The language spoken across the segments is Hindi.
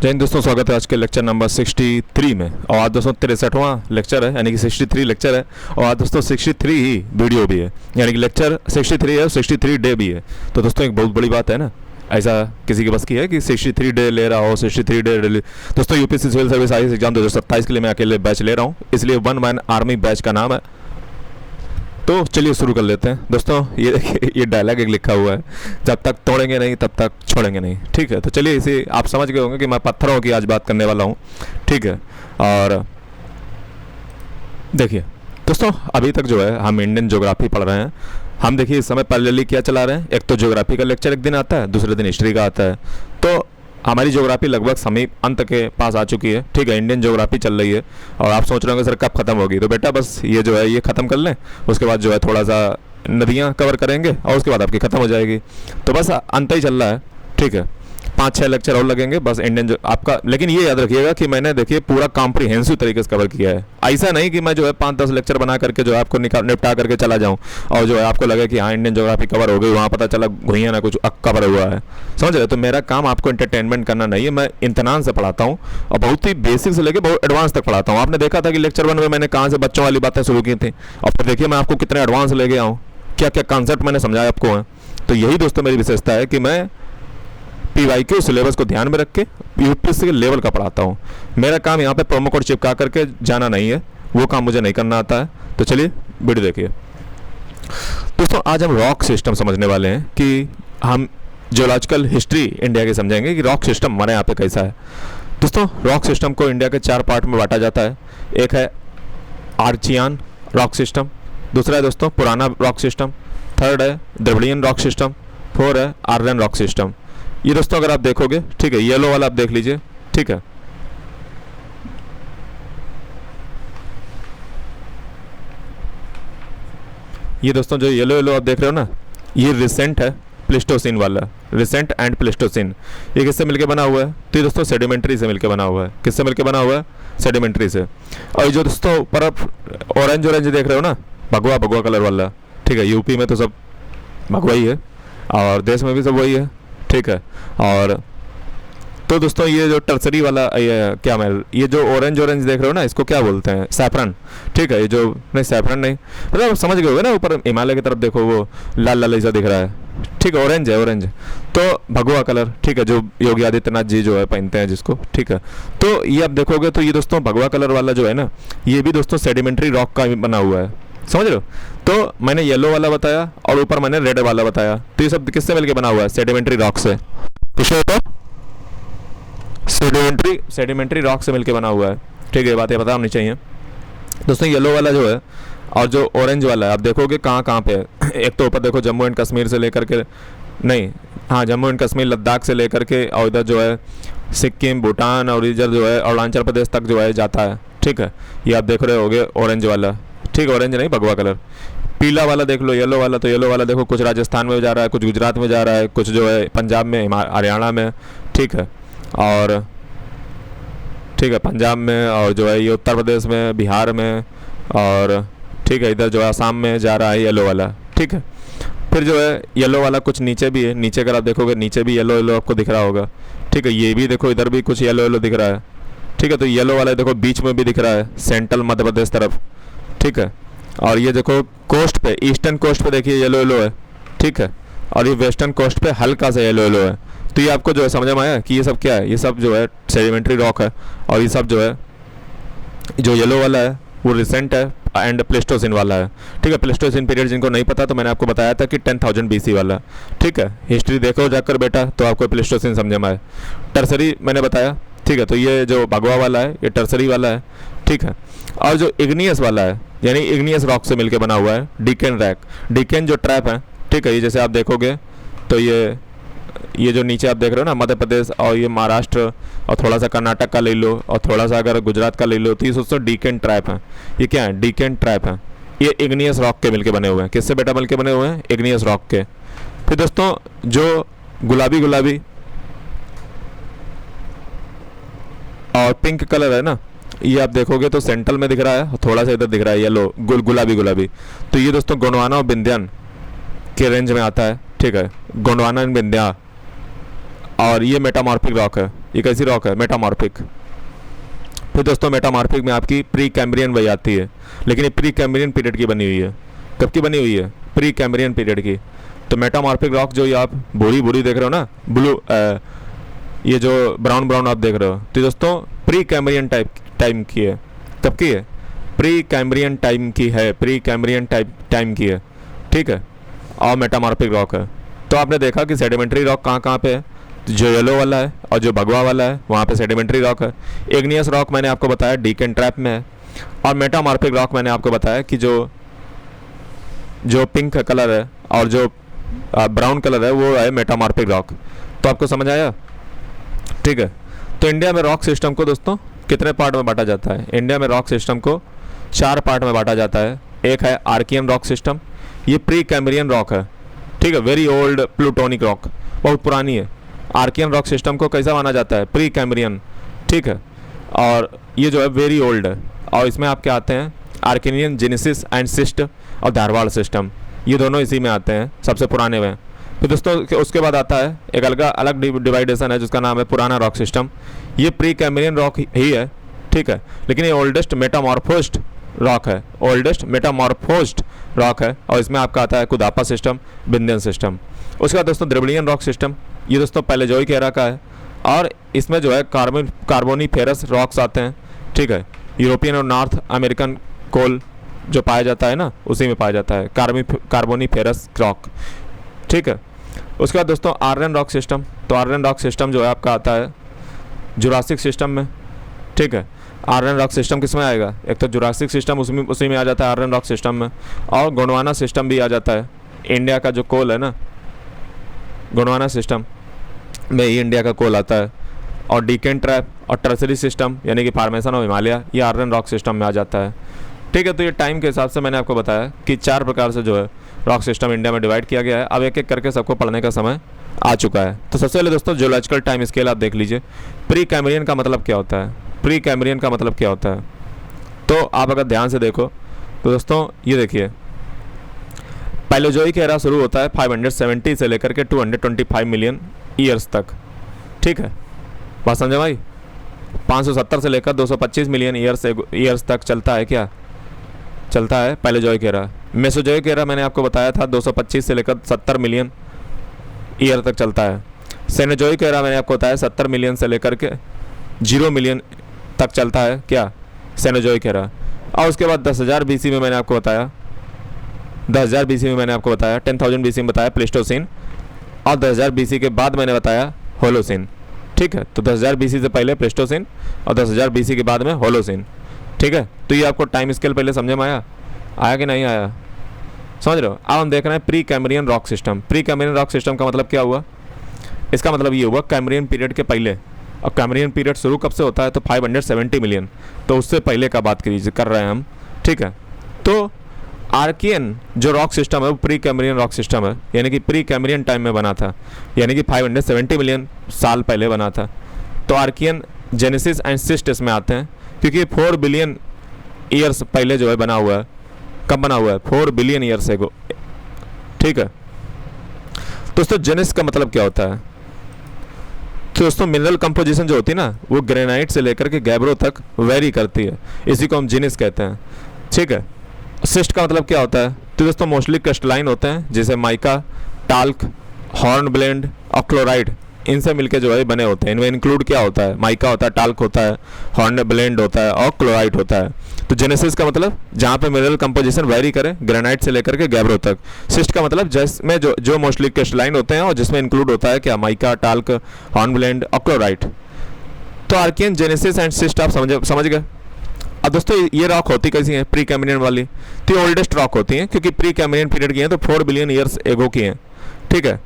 जय हिंद दोस्तों, स्वागत है आज के लेक्चर नंबर 63 में। और आज दोस्तों 63वां लेक्चर है, यानी कि 63 लेक्चर है। और आज दोस्तों 63 ही वीडियो भी है, यानी कि लेक्चर 63 है और 63 डे भी है। तो दोस्तों एक बहुत बड़ी बात है ना, ऐसा किसी के बस की है कि 63 डे ले रहा हो, 63 डे दोस्तों UPSC civil service IAS exam 2027 के लिए मैं अकेले बैच ले रहा हूँ, इसलिए वन मैन आर्मी बैच का नाम है। तो चलिए शुरू कर लेते हैं दोस्तों। ये डायलॉग एक लिखा हुआ है, जब तक तोड़ेंगे नहीं तब तक छोड़ेंगे नहीं। ठीक है, तो चलिए इसे आप समझ गए होंगे कि मैं पत्थरों की आज बात करने वाला हूँ। ठीक है, और देखिए दोस्तों, अभी तक जो है हम इंडियन ज्योग्राफी पढ़ रहे हैं। हम देखिए इस समय पैरेलली क्या चला रहे हैं, एक तो ज्योग्राफी का लेक्चर एक दिन आता है, दूसरे दिन हिस्ट्री का आता है। तो हमारी ज्योग्राफी लगभग समीप अंत के पास आ चुकी है। ठीक है, इंडियन ज्योग्राफी चल रही है और आप सोच रहे होंगे सर कब खत्म होगी। तो बेटा बस ये जो है ये ख़त्म कर लें, उसके बाद जो है थोड़ा सा नदियाँ कवर करेंगे और उसके बाद आपकी ख़त्म हो जाएगी। तो बस अंत ही चल रहा है। ठीक है, 5-6 लेक्चर और लगेंगे बस इंडियन जो आपका। लेकिन ये याद रखिएगा कि मैंने देखिए पूरा कॉम्प्रिहेंसिव तरीके से कवर किया है। ऐसा नहीं कि मैं जो है 5-10 लेक्चर बना करके जो है आपको निपटा करके चला जाऊं और जो है आपको लगे कि हाँ इंडियन ज्योग्राफी कवर हो गई, वहाँ पता चला घुइयाँ ना कुछ कवर हुआ है। समझ रहे? तो मेरा काम आपको इंटरटेनमेंट करना नहीं है। मैं इम्तनान से पढ़ाता हूँ और बहुत ही बेसिक से लेकर बहुत एडवांस तक पढ़ाता हूँ। आपने देखा था कि लेक्चर 1 में मैंने कहाँ से बच्चों वाली बातें शुरू की थी, और फिर देखिए मैं आपको कितने एडवांस ले गया हूँ, क्या क्या कॉन्सेप्ट मैंने समझाया आपको है। तो यही दोस्तों मेरी विशेषता है कि मैं PYQ सिलेबस को ध्यान में रख के यूपीएससी के लेवल का पढ़ाता हूँ। मेरा काम यहाँ पे प्रोमो कोड चिपका करके जाना नहीं है, वो काम मुझे नहीं करना आता है। तो चलिए वीडियो देखिए दोस्तों। आज हम रॉक सिस्टम समझने वाले हैं कि हम जियोलॉजिकल हिस्ट्री इंडिया की समझेंगे कि रॉक सिस्टम हमारे यहाँ पे कैसा है। दोस्तों रॉक सिस्टम को इंडिया के 4 पार्ट में बांटा जाता है। एक है आर्चियन रॉक सिस्टम, दूसरा है दोस्तों पुराना रॉक सिस्टम, थर्ड है द्रविडियन रॉक सिस्टम, 4 है आर्यन रॉक सिस्टम। ये दोस्तों अगर आप देखोगे, ठीक है, येलो वाला आप देख लीजिए। ठीक है, ये दोस्तों जो येलो आप देख रहे हो ना, ये रिसेंट है प्लेस्टोसिन वाला, रिसेंट एंड प्लेस्टोसिन। ये किससे मिलके बना हुआ है? तो ये दोस्तों सेडिमेंट्री से मिलके बना हुआ है। किससे मिलके बना हुआ है? सेडिमेंट्री से। और ये जो दोस्तों ऊपर आप ऑरेंज देख रहे हो ना, भगवा कलर वाला, ठीक है, यूपी में तो सब भगवा ही है और देश में भी सब वही है। ठीक है, और तो दोस्तों ये जो टर्सरी वाला ये जो ऑरेंज देख रहे हो ना, इसको क्या बोलते हैं? सैफरन। ठीक है, ये जो नहीं सैफरन नहीं, मतलब आप समझ गए होगे ना, ऊपर हिमालय की तरफ देखो वो लाल लाल ऐसा दिख रहा है। ठीक है, ऑरेंज तो भगवा कलर। ठीक है, जो योगी आदित्यनाथ जी जो है पहनते हैं जिसको। ठीक है, तो ये आप देखोगे तो ये दोस्तों भगवा कलर वाला जो है ना, ये भी दोस्तों सेडिमेंट्री रॉक का बना हुआ है। समझ रहे हो? तो मैंने येलो वाला बताया और ऊपर मैंने रेड वाला बताया। तो ये सब किससे मिलके बना हुआ है? सेडिमेंट्री रॉक से। सेडिमेंट्री रॉक से मिलके बना हुआ है। ठीक है, बातें पता होनी चाहिए दोस्तों। येलो वाला जो है और जो ऑरेंज वाला है, आप देखोगे कहाँ पे है। एक तो ऊपर देखो जम्मू एंड कश्मीर से लेकर के, नहीं हाँ जम्मू एंड कश्मीर लद्दाख से लेकर के, और इधर जो है सिक्किम भूटान और इधर जो है अरुणाचल प्रदेश तक जो है जाता है। ठीक है, ये आप देख रहे होगे ऑरेंज वाला। ठीक है, ऑरेंज नहीं भगवा कलर। पीला वाला देख लो, येलो वाला। तो येलो वाला देखो कुछ राजस्थान में जा रहा है, कुछ गुजरात में जा रहा है, कुछ जो है पंजाब में, हरियाणा में। ठीक है, और ठीक है पंजाब में, और जो है ये उत्तर प्रदेश में, बिहार में, और ठीक है इधर जो है आसाम में जा रहा है येलो वाला। ठीक है, फिर जो है येलो वाला कुछ नीचे भी है, नीचे अगर आप देखोगे नीचे भी येलो आपको दिख रहा होगा। ठीक है, ये भी देखो इधर भी कुछ येलो दिख रहा है। ठीक है, तो येलो वाला देखो बीच में भी दिख रहा है, सेंट्रल मध्य प्रदेश तरफ। ठीक है, और ये देखो कोस्ट पे, ईस्टर्न कोस्ट पे देखिए येलो है। ठीक है, और ये वेस्टर्न कोस्ट पे हल्का सा येलो है। तो ये आपको जो है समझ में आया कि ये सब क्या है? ये सब जो है सेडिमेंट्री रॉक है। और ये सब जो है जो येलो वाला है वो रिसेंट है एंड प्लेस्टोसिन वाला है। ठीक है, प्लेस्टोसिन पीरियड जिनको नहीं पता तो मैंने आपको बताया था कि 10,000 BC वाला। ठीक है, हिस्ट्री देखो जाकर बेटा तो आपको प्लेस्टोसिन समझ में आए। टर्सरी मैंने बताया। ठीक है, तो ये जो भगवा वाला है ये टर्सरी वाला है। ठीक है, और जो इग्नियस वाला है यानी इग्नियस रॉक से मिलके बना हुआ है, डिकेन जो ट्रैप है। ठीक है, ये जैसे आप देखोगे तो ये जो नीचे आप देख रहे हो ना, मध्य प्रदेश और ये महाराष्ट्र और थोड़ा सा कर्नाटक का ले लो और थोड़ा सा अगर गुजरात का ले लो, तो ये दोस्तों डिकेन ट्रैप है। ये क्या है? डिकेन ट्रैप है। ये इग्नियस रॉक के मिलके बने हुए हैं। किससे बेटा मिलके बने हुए हैं? इग्नियस रॉक के। फिर दोस्तों जो गुलाबी और पिंक कलर है ना, ये आप देखोगे तो सेंट्रल में दिख रहा है, थोड़ा सा इधर दिख रहा है येलो गुलाबी। तो ये दोस्तों गोंडवाना और विंध्यान के रेंज में आता है। ठीक है, गोंडवाना एंड विंध्या। और ये मेटामॉर्फिक रॉक है। ये कैसी रॉक है? मेटामॉर्फिक। फिर दोस्तों मेटामॉर्फिक में आपकी प्री कैम्ब्रियन वही आती है, लेकिन ये प्री कैम्ब्रियन पीरियड की बनी हुई है। कब की बनी हुई है? प्री कैम्ब्रियन पीरियड की। तो मेटामॉर्फिक रॉक जो ये आप भूरी देख रहे हो ना, ब्लू, ये जो ब्राउन ब्राउन आप देख रहे हो, तो दोस्तों प्री कैम्ब्रियन टाइम की है। कब की है? प्री कैम्ब्रियन टाइम की है, प्री कैम्ब्रियन टाइम की है, ठीक है। और मेटामॉर्फिक रॉक है। तो आपने देखा कि सेडिमेंट्री रॉक कहाँ पे है? जो येलो वाला है और जो भगवा वाला है वहाँ पे सेडिमेंट्री रॉक है। इग्नियस रॉक मैंने आपको बताया डीकेन ट्रैप में है, और मेटामॉर्फिक रॉक मैंने आपको बताया कि जो पिंक कलर है और जो ब्राउन कलर है वो है मेटामॉर्फिक रॉक। तो आपको समझ आया? ठीक है। तो इंडिया में रॉक सिस्टम को दोस्तों कितने पार्ट में बांटा जाता है? इंडिया में रॉक सिस्टम को 4 पार्ट में बांटा जाता है। एक है आर्कियन रॉक सिस्टम, ये प्री कैम्ब्रियन रॉक है, ठीक है, वेरी ओल्ड प्लूटोनिक रॉक, बहुत पुरानी है। आर्कियन रॉक सिस्टम को कैसा माना जाता है? प्री कैम्ब्रियन, ठीक है। और ये जो है वेरी ओल्ड है, और इसमें आपके आते हैं आर्किनियन, जेनेसिस एंड सिस्ट और धारवाड़ सिस्टम, ये दोनों इसी में आते हैं, सबसे पुराने में। तो दोस्तों उसके बाद आता है एक अलग डिवाइडेशन है जिसका नाम है पुराना रॉक सिस्टम। ये प्री कैम्ब्रियन रॉक ही है, ठीक है, लेकिन ये ओल्डेस्ट मेटामॉर्फोस्ड रॉक है, ओल्डेस्ट मेटामॉर्फोस्ड रॉक है। और इसमें आपका आता है कुदापा सिस्टम, विंध्यन सिस्टम। उसके बाद दोस्तों द्रविडियन रॉक सिस्टम, ये दोस्तों पैलेजोइक एरा का है, और इसमें जो है कार्बोनीफेरस रॉक्स आते हैं, ठीक है। यूरोपियन और नॉर्थ अमेरिकन कोल जो पाया जाता है ना, उसी में पाया जाता है कार्बोनीफेरस रॉक, ठीक है। उसके बाद दोस्तों आर्यन रॉक सिस्टम, तो आर्यन रॉक सिस्टम जो है आपका आता है जुरासिक सिस्टम में, ठीक है। आर्यन रॉक सिस्टम किस में आएगा? एक तो जुरासिक सिस्टम उसी में आ जाता है आर्यन रॉक सिस्टम में, और गोंडवाना सिस्टम भी आ जाता है। इंडिया का जो कोल है ना, गोंडवाना सिस्टम में ही इंडिया का कोल आता है। और डीकेन ट्रैप और टर्सरी सिस्टम यानी कि फॉर्मेशन ऑफ हिमालय, ये आर्यन रॉक सिस्टम में आ जाता है, ठीक है। तो ये टाइम के हिसाब से मैंने आपको बताया कि 4 प्रकार से जो है रॉक सिस्टम इंडिया में डिवाइड किया गया है। अब एक एक करके सबको पढ़ने का समय आ चुका है। तो सबसे पहले दोस्तों जियोलॉजिकल टाइम स्केल आप देख लीजिए। प्री कैम्ब्रियन का मतलब क्या होता है? प्री कैम्ब्रियन का मतलब क्या होता है? तो आप अगर ध्यान से देखो तो दोस्तों ये देखिए, पैलेजोइक एरा शुरू होता है 570 से लेकर के 225 मिलियन ईयर्स तक, ठीक है, बात समझे भाई? 570 से लेकर 225 मिलियन ईयर्स तक चलता है, क्या चलता है? पैलेजोइक एरा। मेसोजोइक एरा मैंने आपको बताया था 225 से लेकर 70 मिलियन ईयर तक चलता है। सेनोजोइक एरा मैंने आपको बताया 70 मिलियन से लेकर के 0 मिलियन तक चलता है, क्या? Cenozoic era. और उसके बाद 10,000 BC में मैंने आपको बताया 10,000 BC में मैंने आपको बताया 10,000 BC में बताया प्लेस्टोसिन, और 10,000 BC के बाद मैंने बताया होलोसिन, ठीक है। तो 10,000 BC से पहले प्लेस्टोसिन और 10,000 BC के बाद में होलोसिन, ठीक है। तो ये आपको टाइम स्केल पहले समझ में आया कि नहीं आया? समझ रहे हो? अब हम देख रहे हैं pre Cambrian rock system. Pre Cambrian rock system का मतलब क्या हुआ? इसका मतलब ये हुआ कैम्ब्रियन पीरियड के पहले। और कैम्ब्रियन पीरियड शुरू कब से होता है? तो 570 मिलियन, तो उससे पहले का बात कर रहे हैं हम, ठीक है। तो आर्कियन जो रॉक सिस्टम है वो प्री कैम्ब्रियन रॉक सिस्टम है, यानी कि प्री कैम्ब्रियन टाइम में बना था, यानी कि 570 मिलियन साल पहले बना था। तो आर्कियन, जेनेसिस एंड सिस्ट इसमें आते हैं, क्योंकि 4 बिलियन ईयर्स पहले जो है बना हुआ है। कब बना हुआ है? 4 बिलियन ईयर्स एगो, ठीक है। दोस्तों जेनेसिस का मतलब क्या होता है? तो दोस्तों मिनरल कंपोजिशन जो होती है ना, वो ग्रेनाइट से लेकर के गैब्रो तक वेरी करती है, इसी को हम जेनेसिस कहते हैं, ठीक है। सिस्ट का मतलब क्या होता है? तो दोस्तों मोस्टली क्रिस्टलाइन होते हैं, जैसे माइका, टाल्क, हॉर्न ब्लेंड और क्लोराइड, इनसे मिलके जो है बने होते हैं। इनमें इंक्लूड क्या होता है? माइका होता है, टाल्क होता है, हॉर्न ब्लेंड होता है और क्लोराइड होता है। तो जेनेसिस का मतलब जहाँ पे मिनरल कंपोजिशन वेरी करे ग्रेनाइट से लेकर के गैब्रो तक। सिस्ट का मतलब जिसमें जो मोस्टली क्रिस्टलाइन होते हैं और जिसमें इंक्लूड होता है क्या? माइका, टाल्क, हॉर्न ब्लेंड और क्लोराइड। तो आर्कियन, जेनेसिस एंड सिस्ट आप समझ गए। अब दोस्तों ये रॉक होती कैसी है? प्री कैम्ब्रियन वाली, तो ये ओल्डेस्ट रॉक होती हैं, क्योंकि प्री कैम्ब्रियन पीरियड की हैं, तो 4 बिलियन ईयर्स एगो की हैं, ठीक है।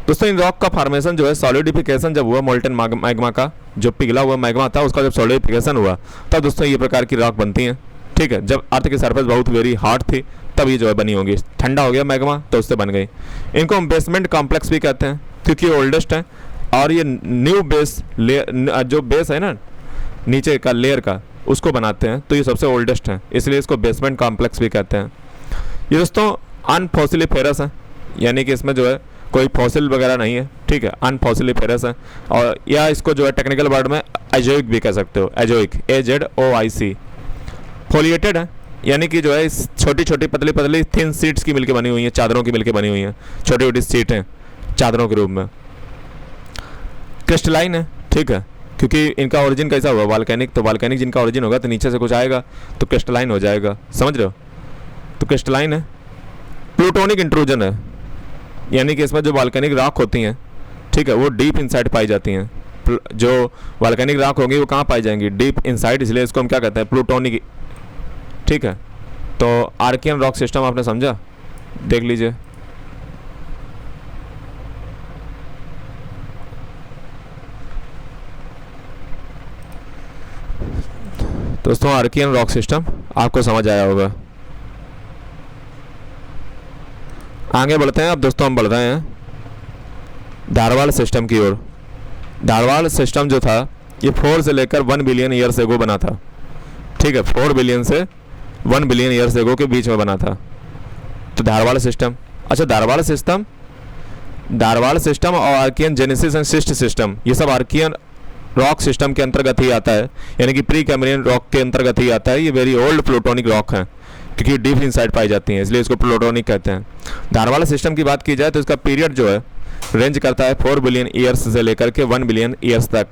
दोस्तों इन रॉक का फॉर्मेशन जो है सॉलिडिफिकेशन जब हुआ मोल्टन मैग्मा का, जो पिघला हुआ मैग्मा था उसका जब सॉलिडिफिकेशन हुआ तब दोस्तों ये प्रकार की रॉक बनती हैं, ठीक है। जब अर्थ की सरफेस बहुत वेरी हार्ड थी तब ये जो है बनी होंगी, ठंडा हो गया मैग्मा तो उससे बन गई। इनको हम बेसमेंट कॉम्प्लेक्स भी कहते हैं, क्योंकि ये ओल्डेस्ट है, और ये न्यू बेस लेयर, जो बेस है ना नीचे का लेयर का, उसको बनाते हैं, तो ये सबसे ओल्डेस्ट है, इसलिए इसको बेसमेंट कॉम्प्लेक्स भी कहते हैं। ये दोस्तों अनफॉसिलिफेरस है, यानी कि इसमें जो है कोई फॉसिल वगैरह नहीं है, ठीक है, अनफॉसिलिफेरस है। और या इसको जो है टेक्निकल वर्ड में एजोइक भी कह सकते हो, एजोइक, AZOIC। फोलिएटेड है, यानी कि जो है इस छोटी छोटी पतली पतली थिन सीट्स की मिलके बनी हुई हैं, चादरों की मिलके बनी हुई हैं, छोटी छोटी सीटें चादरों के रूप में। क्रिस्टलाइन है, ठीक है, क्योंकि इनका ओरिजिन कैसा हुआ, वॉल्केनिक, तो वॉल्केनिक जिनका ओरिजिन होगा तो नीचे से कुछ आएगा तो क्रिस्टलाइन हो जाएगा, समझ रहे हो। तो क्रिस्टलाइन है। प्लूटोनिक इंट्रूजन है, यानी कि इसमें जो वॉल्केनिक रॉक होती हैं, ठीक है, वो डीप इनसाइड पाई जाती हैं। जो वॉल्केनिक रॉक होंगी वो कहाँ पाई जाएंगी, डीप इनसाइड, इसलिए इसको हम क्या कहते हैं, प्लूटोनिक, ठीक है। तो आर्कियन रॉक सिस्टम आपने समझा, देख लीजिए। दोस्तों आर्कियन रॉक सिस्टम आपको समझ आया होगा। आगे बढ़ते हैं अब दोस्तों, हम बढ़ रहे हैं धारवाड़ सिस्टम की ओर। धारवाड़ सिस्टम जो था ये 4 से लेकर 1 बिलियन ईयर्स एगो बना था, ठीक है, 4 बिलियन से 1 बिलियन ईयर्स एगो के बीच में बना था। तो धारवाड़ सिस्टम, अच्छा धारवाड़ सिस्टम और Archean gneisses and schist system, ये सब आर्कियन रॉक सिस्टम के अंतर्गत ही आता है, यानी कि प्री कैम्ब्रियन रॉक के अंतर्गत ही आता है। ये वेरी ओल्ड प्लूटोनिक रॉक है, क्योंकि डीप इनसाइड पाई जाती हैं, इसलिए इसको प्लूटोनिक कहते हैं। धारवाड़ सिस्टम की बात की जाए तो इसका पीरियड जो है रेंज करता है 4 बिलियन ईयर्स से लेकर के 1 बिलियन ईयर्स तक।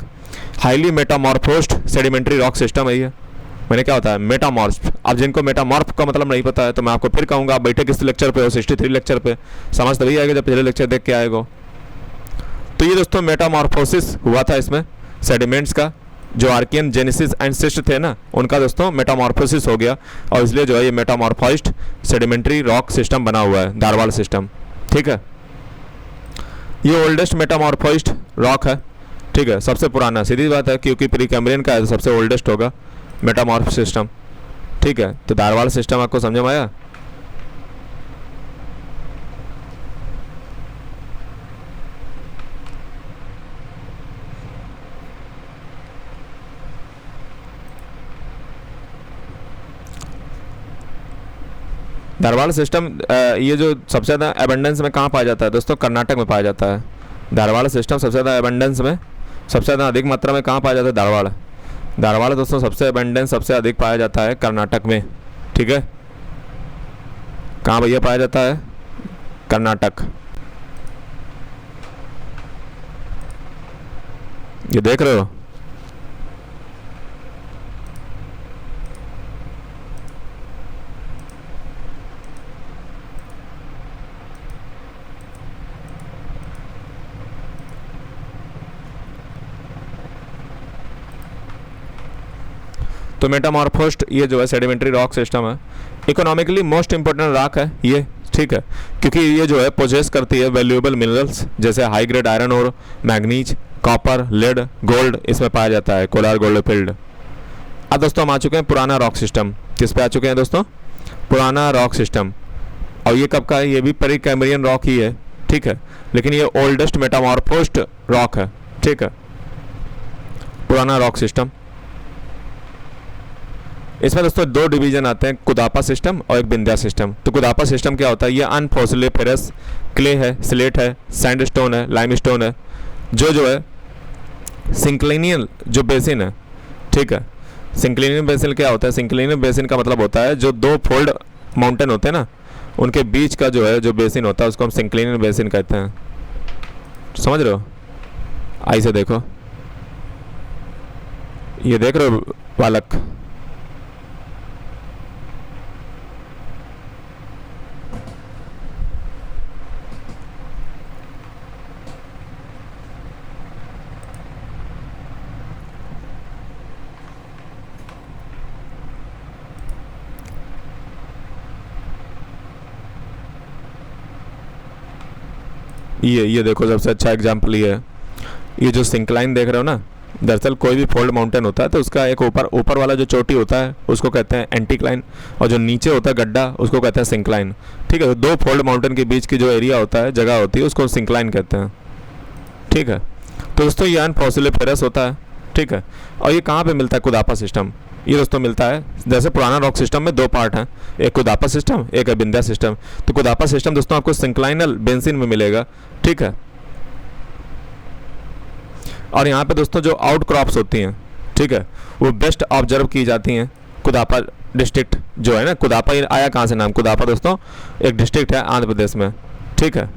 हाईली मेटामॉर्फोस्ड सेडिमेंट्री रॉक सिस्टम है ये। मैंने क्या होता है मेटामॉर्फ, अब जिनको मेटामॉर्फ का मतलब नहीं पता है तो मैं आपको फिर कहूँगा, आप बैठे किस लेक्चर पे हो, 63 लेक्चर पे, समझ तभी आएगा जब पिछले लेक्चर देख के आएगा। तो ये दोस्तों मेटामॉर्फोसिस हुआ था इसमें सेडिमेंट्स का, जो आर्कियन जेनेसिस एंड सिस्ट थे ना, उनका दोस्तों मेटामॉर्फोसिस हो गया, और इसलिए जो है ये मेटामॉर्फाइज्ड सेडिमेंट्री रॉक सिस्टम बना हुआ है धारवाड़ सिस्टम, ठीक है। ये ओल्डेस्ट मेटामॉर्फाइज्ड रॉक है, ठीक है, सबसे पुराना, सीधी बात है, क्योंकि प्री कैम्ब्रियन का है तो सबसे ओल्डेस्ट होगा मेटामॉर्फ सिस्टम, ठीक है। तो धारवाड़ सिस्टम आपको समझ में आया। धारवाड़ सिस्टम ये जो सबसे ज़्यादा एबंडेंस में कहाँ पाया जाता है दोस्तों, कर्नाटक में पाया जाता है। धारवाड़ सिस्टम सबसे ज़्यादा एबंडेंस में, सबसे ज़्यादा अधिक मात्रा में कहाँ पाया जाता है, धारवाड़ दोस्तों सबसे एबंडेंस सबसे अधिक पाया जाता है कर्नाटक में, ठीक है। कहाँ भैया पाया जाता है, कर्नाटक। ये देख रहे हो, तो मेटामॉर्फोस्ड ये जो है सेडिमेंट्री रॉक सिस्टम है, इकोनॉमिकली मोस्ट इंपॉर्टेंट रॉक है ये, ठीक है, क्योंकि ये जो है पोजेस करती है वैल्यूएबल मिनरल्स, जैसे हाई ग्रेड आयरन और मैग्नीज, कॉपर, लेड, गोल्ड इसमें पाया जाता है, कोलार गोल्ड फील्ड। अब दोस्तों हम आ चुके हैं पुराना रॉक सिस्टम, किस पे आ चुके हैं दोस्तों, पुराना रॉक सिस्टम। और ये कब का है, ये भी प्री कैम्ब्रियन रॉक ही है, ठीक है, लेकिन ये ओल्डेस्ट मेटामॉर्फोस्ड रॉक है, ठीक है, पुराना रॉक सिस्टम। इसमें दोस्तों 2 डिवीजन आते हैं, कुदापा सिस्टम और एक बिंध्या सिस्टम। तो कुदापा सिस्टम क्या होता है, ये अनफॉसिलिफेरस क्ले है, स्लेट है, सैंडस्टोन है, लाइमस्टोन है, जो है सिंक्लिनियल जो बेसिन है, ठीक है। सिंक्लिनियल बेसिन क्या होता है, सिंक्लिनियल बेसिन का मतलब होता है जो 2 फोल्ड माउंटेन होते हैं ना, उनके बीच का जो है जो बेसिन होता है उसको हम सिंक्लिनियल बेसिन कहते हैं, समझ रहे हो। आई से देखो, ये देख रहे हो बालक, ये देखो सबसे अच्छा एग्जाम्पल ये जो सिंक्लाइन देख रहे हो ना, दरअसल कोई भी फोल्ड माउंटेन होता है तो उसका एक ऊपर वाला जो चोटी होता है उसको कहते हैं एंटीक्लाइन, और जो नीचे होता है गड्ढा उसको कहते हैं सिंक्लाइन, ठीक है। तो 2 फोल्ड माउंटेन के बीच की जो एरिया होता है, जगह होती है, उसको सिंक्लाइन कहते हैं, ठीक है। तो दोस्तों ये अनफॉसिलिफेरस होता है, ठीक है। और ये कहाँ पे मिलता है कुदापा सिस्टम, ये दोस्तों मिलता है। जैसे पुराना रॉक सिस्टम में दो पार्ट हैं, एक कुदापा सिस्टम, एक है विंध्या सिस्टम। तो कुदापा सिस्टम दोस्तों आपको सिंक्लाइनल बेंजीन में मिलेगा, ठीक है। और यहाँ पे दोस्तों जो आउट क्रॉप्स होती हैं, ठीक है, वो बेस्ट ऑब्जर्व की जाती हैं कुदापा डिस्ट्रिक्ट जो है ना। कुदापा ये आया कहाँ से नाम? कुदापा दोस्तों एक डिस्ट्रिक्ट है आंध्र प्रदेश में, ठीक है।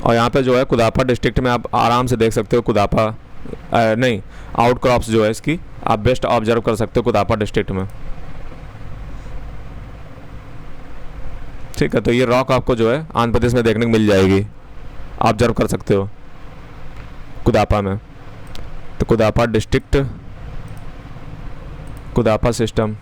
और यहाँ पे जो है कुदापा डिस्ट्रिक्ट में आप आराम से देख सकते हो कुदापा नहीं, आउट क्रॉप्स जो है इसकी आप बेस्ट ऑब्जर्व कर सकते हो कुदापा डिस्ट्रिक्ट में, ठीक है। तो ये रॉक आपको जो है आंध्र प्रदेश में देखने को मिल जाएगी, ऑब्जर्व कर सकते हो कुदापा में। तो कुदापा डिस्ट्रिक्ट, कुदापा सिस्टम,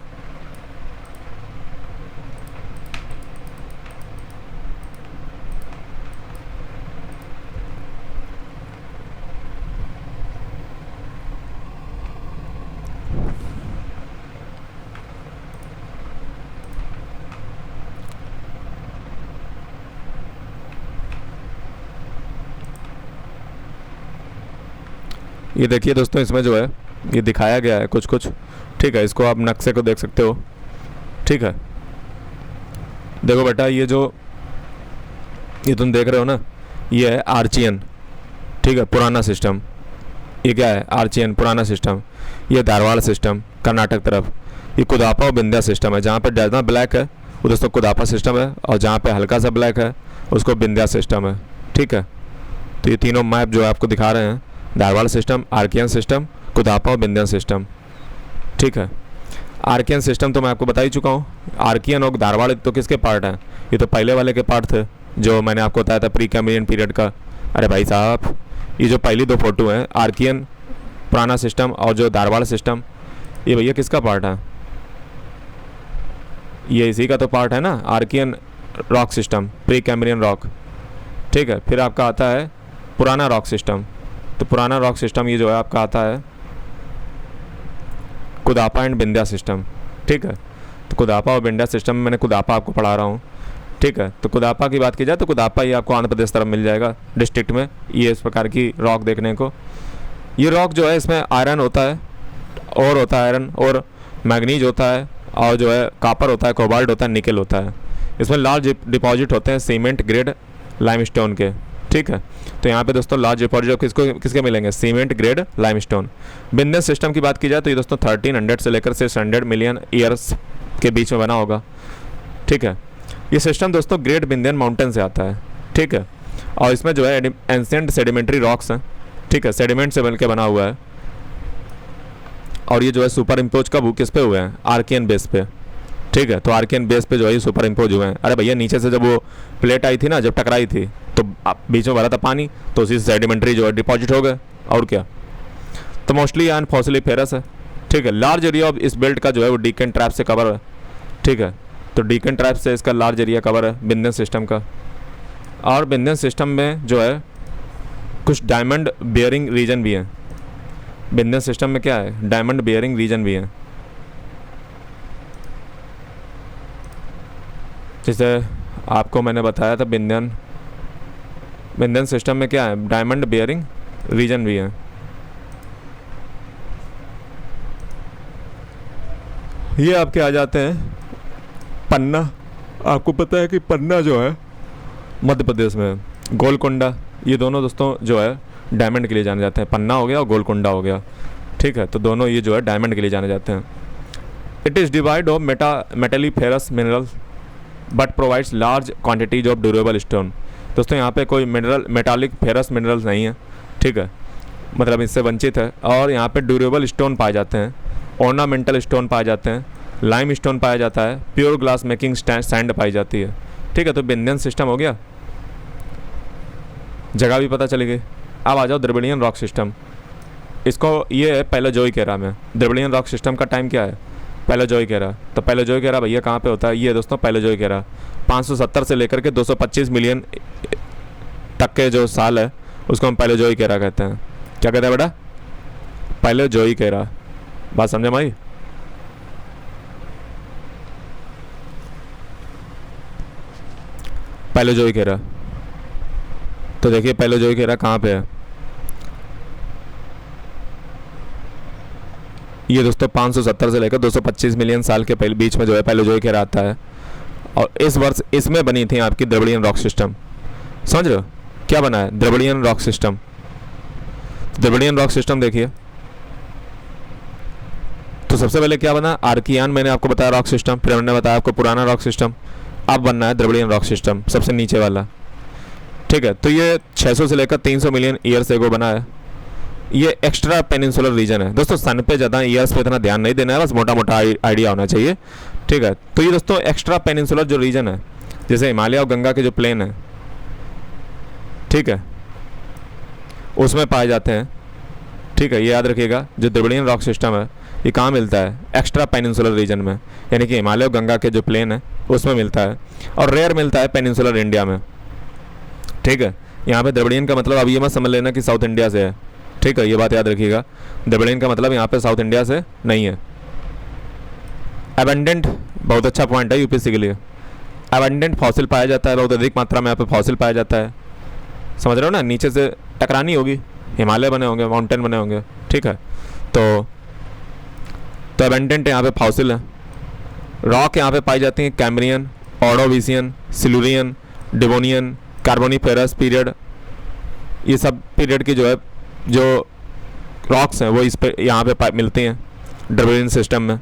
ये देखिए दोस्तों इसमें जो है ये दिखाया गया है कुछ कुछ, ठीक है। इसको आप नक्शे को देख सकते हो, ठीक है। देखो बेटा ये जो ये तुम देख रहे हो ना, ये है आर्चियन, ठीक है, पुराना सिस्टम। ये क्या है? आर्चियन पुराना सिस्टम। ये धारवाड़ सिस्टम कर्नाटक तरफ। ये कुदापा और विंध्या सिस्टम है। जहाँ पे ज़्यादा ब्लैक है वो दोस्तों कुदापा सिस्टम है, और जहाँ पे हल्का सा ब्लैक है उसको विंध्या सिस्टम है, ठीक है। तो ये तीनों मैप जो है आपको दिखा रहे हैं, धारवाड़ सिस्टम, आर्कियन सिस्टम, कुदापा और विंध्या सिस्टम, ठीक है। आर्कियन सिस्टम तो मैं आपको बता ही चुका हूँ। आर्कियन और धारवाड़ तो किसके पार्ट हैं? ये तो पहले वाले के पार्ट थे जो मैंने आपको बताया था प्री कैम्ब्रियन पीरियड का। अरे भाई साहब, ये जो पहली दो फोटो हैं, आर्कियन पुराना सिस्टम और जो धारवाड़ सिस्टम, ये भैया किसका पार्ट है? ये इसी का तो पार्ट है ना, Archean rock system, pre Cambrian rock, ठीक है। फिर आपका आता है पुराना रॉक सिस्टम। तो पुराना रॉक सिस्टम ये जो है आपका आता है कुदापा एंड विंध्या सिस्टम, ठीक है। तो कुदापा और विंध्या सिस्टम में मैंने कुदापा आपको पढ़ा रहा हूँ, ठीक है। तो कुदापा की बात की जाए तो कुदापा ये आपको आंध्र प्रदेश तरफ मिल जाएगा डिस्ट्रिक्ट में। ये इस प्रकार की रॉक देखने को, ये रॉक जो है इसमें आयरन होता है, और होता है आयरन, और मैग्नीज होता है, और जो है कॉपर होता है, कोबाल्ट होता है, निकल होता है। इसमें लार्ज डिपॉजिट होते हैं सीमेंट ग्रेड लाइमस्टोन के, ठीक है। तो यहाँ पे दोस्तों लार्ज डिपॉजिट किसको किसके मिलेंगे? Cement grade limestone. Vindhya system की बात की जाए तो ये दोस्तों 1300 से लेकर 600 मिलियन ईयर्स के बीच में बना होगा, ठीक है। ये सिस्टम दोस्तों ग्रेट विंध्यन माउंटेन से आता है, ठीक है। और इसमें जो है एंशिएंट सेडिमेंट्री रॉक्स हैं, ठीक है, सेडिमेंट से मिलकर बना हुआ है। और ये जो है सुपर इम्पोज कब किस पे हुए हैं? आर्कियन बेस पे, ठीक है। तो आर्कियन बेस पे जो है ये सुपर इम्पोज हुए हैं। अरे भैया नीचे से जब वो प्लेट आई थी ना, जब टकराई थी तो बीच में भरा था पानी, तो उसी सेडिमेंट्री जो है डिपॉजिट हो गए, और क्या। तो मोस्टली यान फॉसिलिफेरस है, ठीक है। लार्ज एरिया ऑफ इस बेल्ट का जो है वो डीकन ट्रैप से कवर है, ठीक है। तो डीकन ट्रैप से इसका लार्ज एरिया कवर है विंध्यन सिस्टम का। और विंध्यन सिस्टम में जो है कुछ डायमंड बियरिंग रीजन भी हैं। विंध्यन सिस्टम में क्या है? डायमंड बियरिंग रीजन भी हैं। जैसे आपको मैंने बताया था विंध्यन सिस्टम में क्या है? डायमंड बियरिंग रीजन भी है। ये आपके आ जाते हैं पन्ना। आपको पता है कि पन्ना जो है मध्य प्रदेश में, गोलकोंडा, ये दोनों दोस्तों जो है डायमंड के लिए जाने जाते हैं। पन्ना हो गया और गोलकोंडा हो गया, ठीक है। तो दोनों ये जो है डायमंड के लिए जाने जाते हैं। It is devoid of metalliferous minerals but provides large quantities of durable stone. दोस्तों यहाँ पे कोई मिनरल मेटालिक फेरस मिनरल्स नहीं है, ठीक है, मतलब इससे वंचित है। और यहाँ पे ड्यूरेबल स्टोन पाए जाते हैं, ऑर्नामेंटल स्टोन पाए जाते हैं, लाइम स्टोन पाया जाता है, प्योर ग्लास मेकिंग सैंड पाई जाती है, ठीक है। तो विंध्यन सिस्टम हो गया, जगह भी पता चली गई। अब आ जाओ द्रविडियन रॉक सिस्टम। इसको ये है पैलेओजोइक एरा में। द्रविडियन रॉक सिस्टम का टाइम क्या है? पैलेओजोइक एरा। तो पैलेओजोइक एरा भैया कहाँ पे होता है? ये दोस्तों पैलेओजोइक एरा 570 से लेकर के 225 मिलियन तक के जो साल है उसको हम पैलेओजोइक एरा कहते हैं। क्या कहते हैं बेटा? पैलेओजोइक एरा। बात समझे भाई? Palaeozoic era. तो देखिए पैलोजोइक एरा कहाँ पे है, ये दोस्तों 570 से लेकर 225 मिलियन साल के पहले बीच में जो है पैलोजोइक एरा आता है। और इस वर्ष इसमें बनी थी आपकी द्रविडियन रॉक सिस्टम। समझ रहे हो क्या बना है, Dravidian rock system. Dravidian rock system देखिए, तो सबसे पहले क्या बना, आर्कियान मैंने आपको बताया रॉक सिस्टम, फिर मैंने बताया आपको पुराना रॉक सिस्टम, अब बनना है द्रविडियन रॉक सिस्टम सबसे नीचे वाला। ठीक है, तो ये 600 से लेकर 300 मिलियन ईयर्स एगो बना है। ये एक्स्ट्रा पेनिनसुलर रीजन है दोस्तों, सन पे ज़्यादा ईयर्स पे इतना ध्यान नहीं देना है, बस मोटा मोटा आइडिया होना चाहिए। ठीक है, तो ये दोस्तों एक्स्ट्रा पेनिनसुलर जो रीजन है, जैसे हिमालय और गंगा के जो प्लेन है, ठीक है, उसमें पाए जाते हैं। ठीक है, ये याद रखिएगा, जो द्रविडियन रॉक सिस्टम है ये कहाँ मिलता है, एक्स्ट्रा पेनिनसुलर रीजन में, यानी कि हिमालय और गंगा के जो प्लेन है उसमें मिलता है, और रेयर मिलता है पेनिनसुलर इंडिया में। ठीक है, यहाँ पे द्रविडियन का मतलब अब ये मत समझ लेना कि साउथ इंडिया से है। ठीक है, ये बात याद रखिएगा, द्रविडियन का मतलब यहाँ पे साउथ इंडिया से नहीं है। एबंडेंट, बहुत अच्छा पॉइंट है यूपीएससी के लिए। एबंडेंट फॉसिल पाया जाता है, बहुत अधिक मात्रा में यहाँ पे फॉसिल पाया जाता है। समझ रहे हो ना, नीचे से टकरानी होगी, हिमालय बने होंगे, माउंटेन बने होंगे। ठीक है, तो एबंडेंट यहाँ पे फॉसिल है। रॉक यहाँ पे पाई जाती हैं Cambrian, Ordovician, Silurian, Devonian, Carboniferous period, ये सब पीरियड की जो है जो रॉक्स हैं वो इस पे यहाँ पे मिलती हैं द्रविडियन सिस्टम में।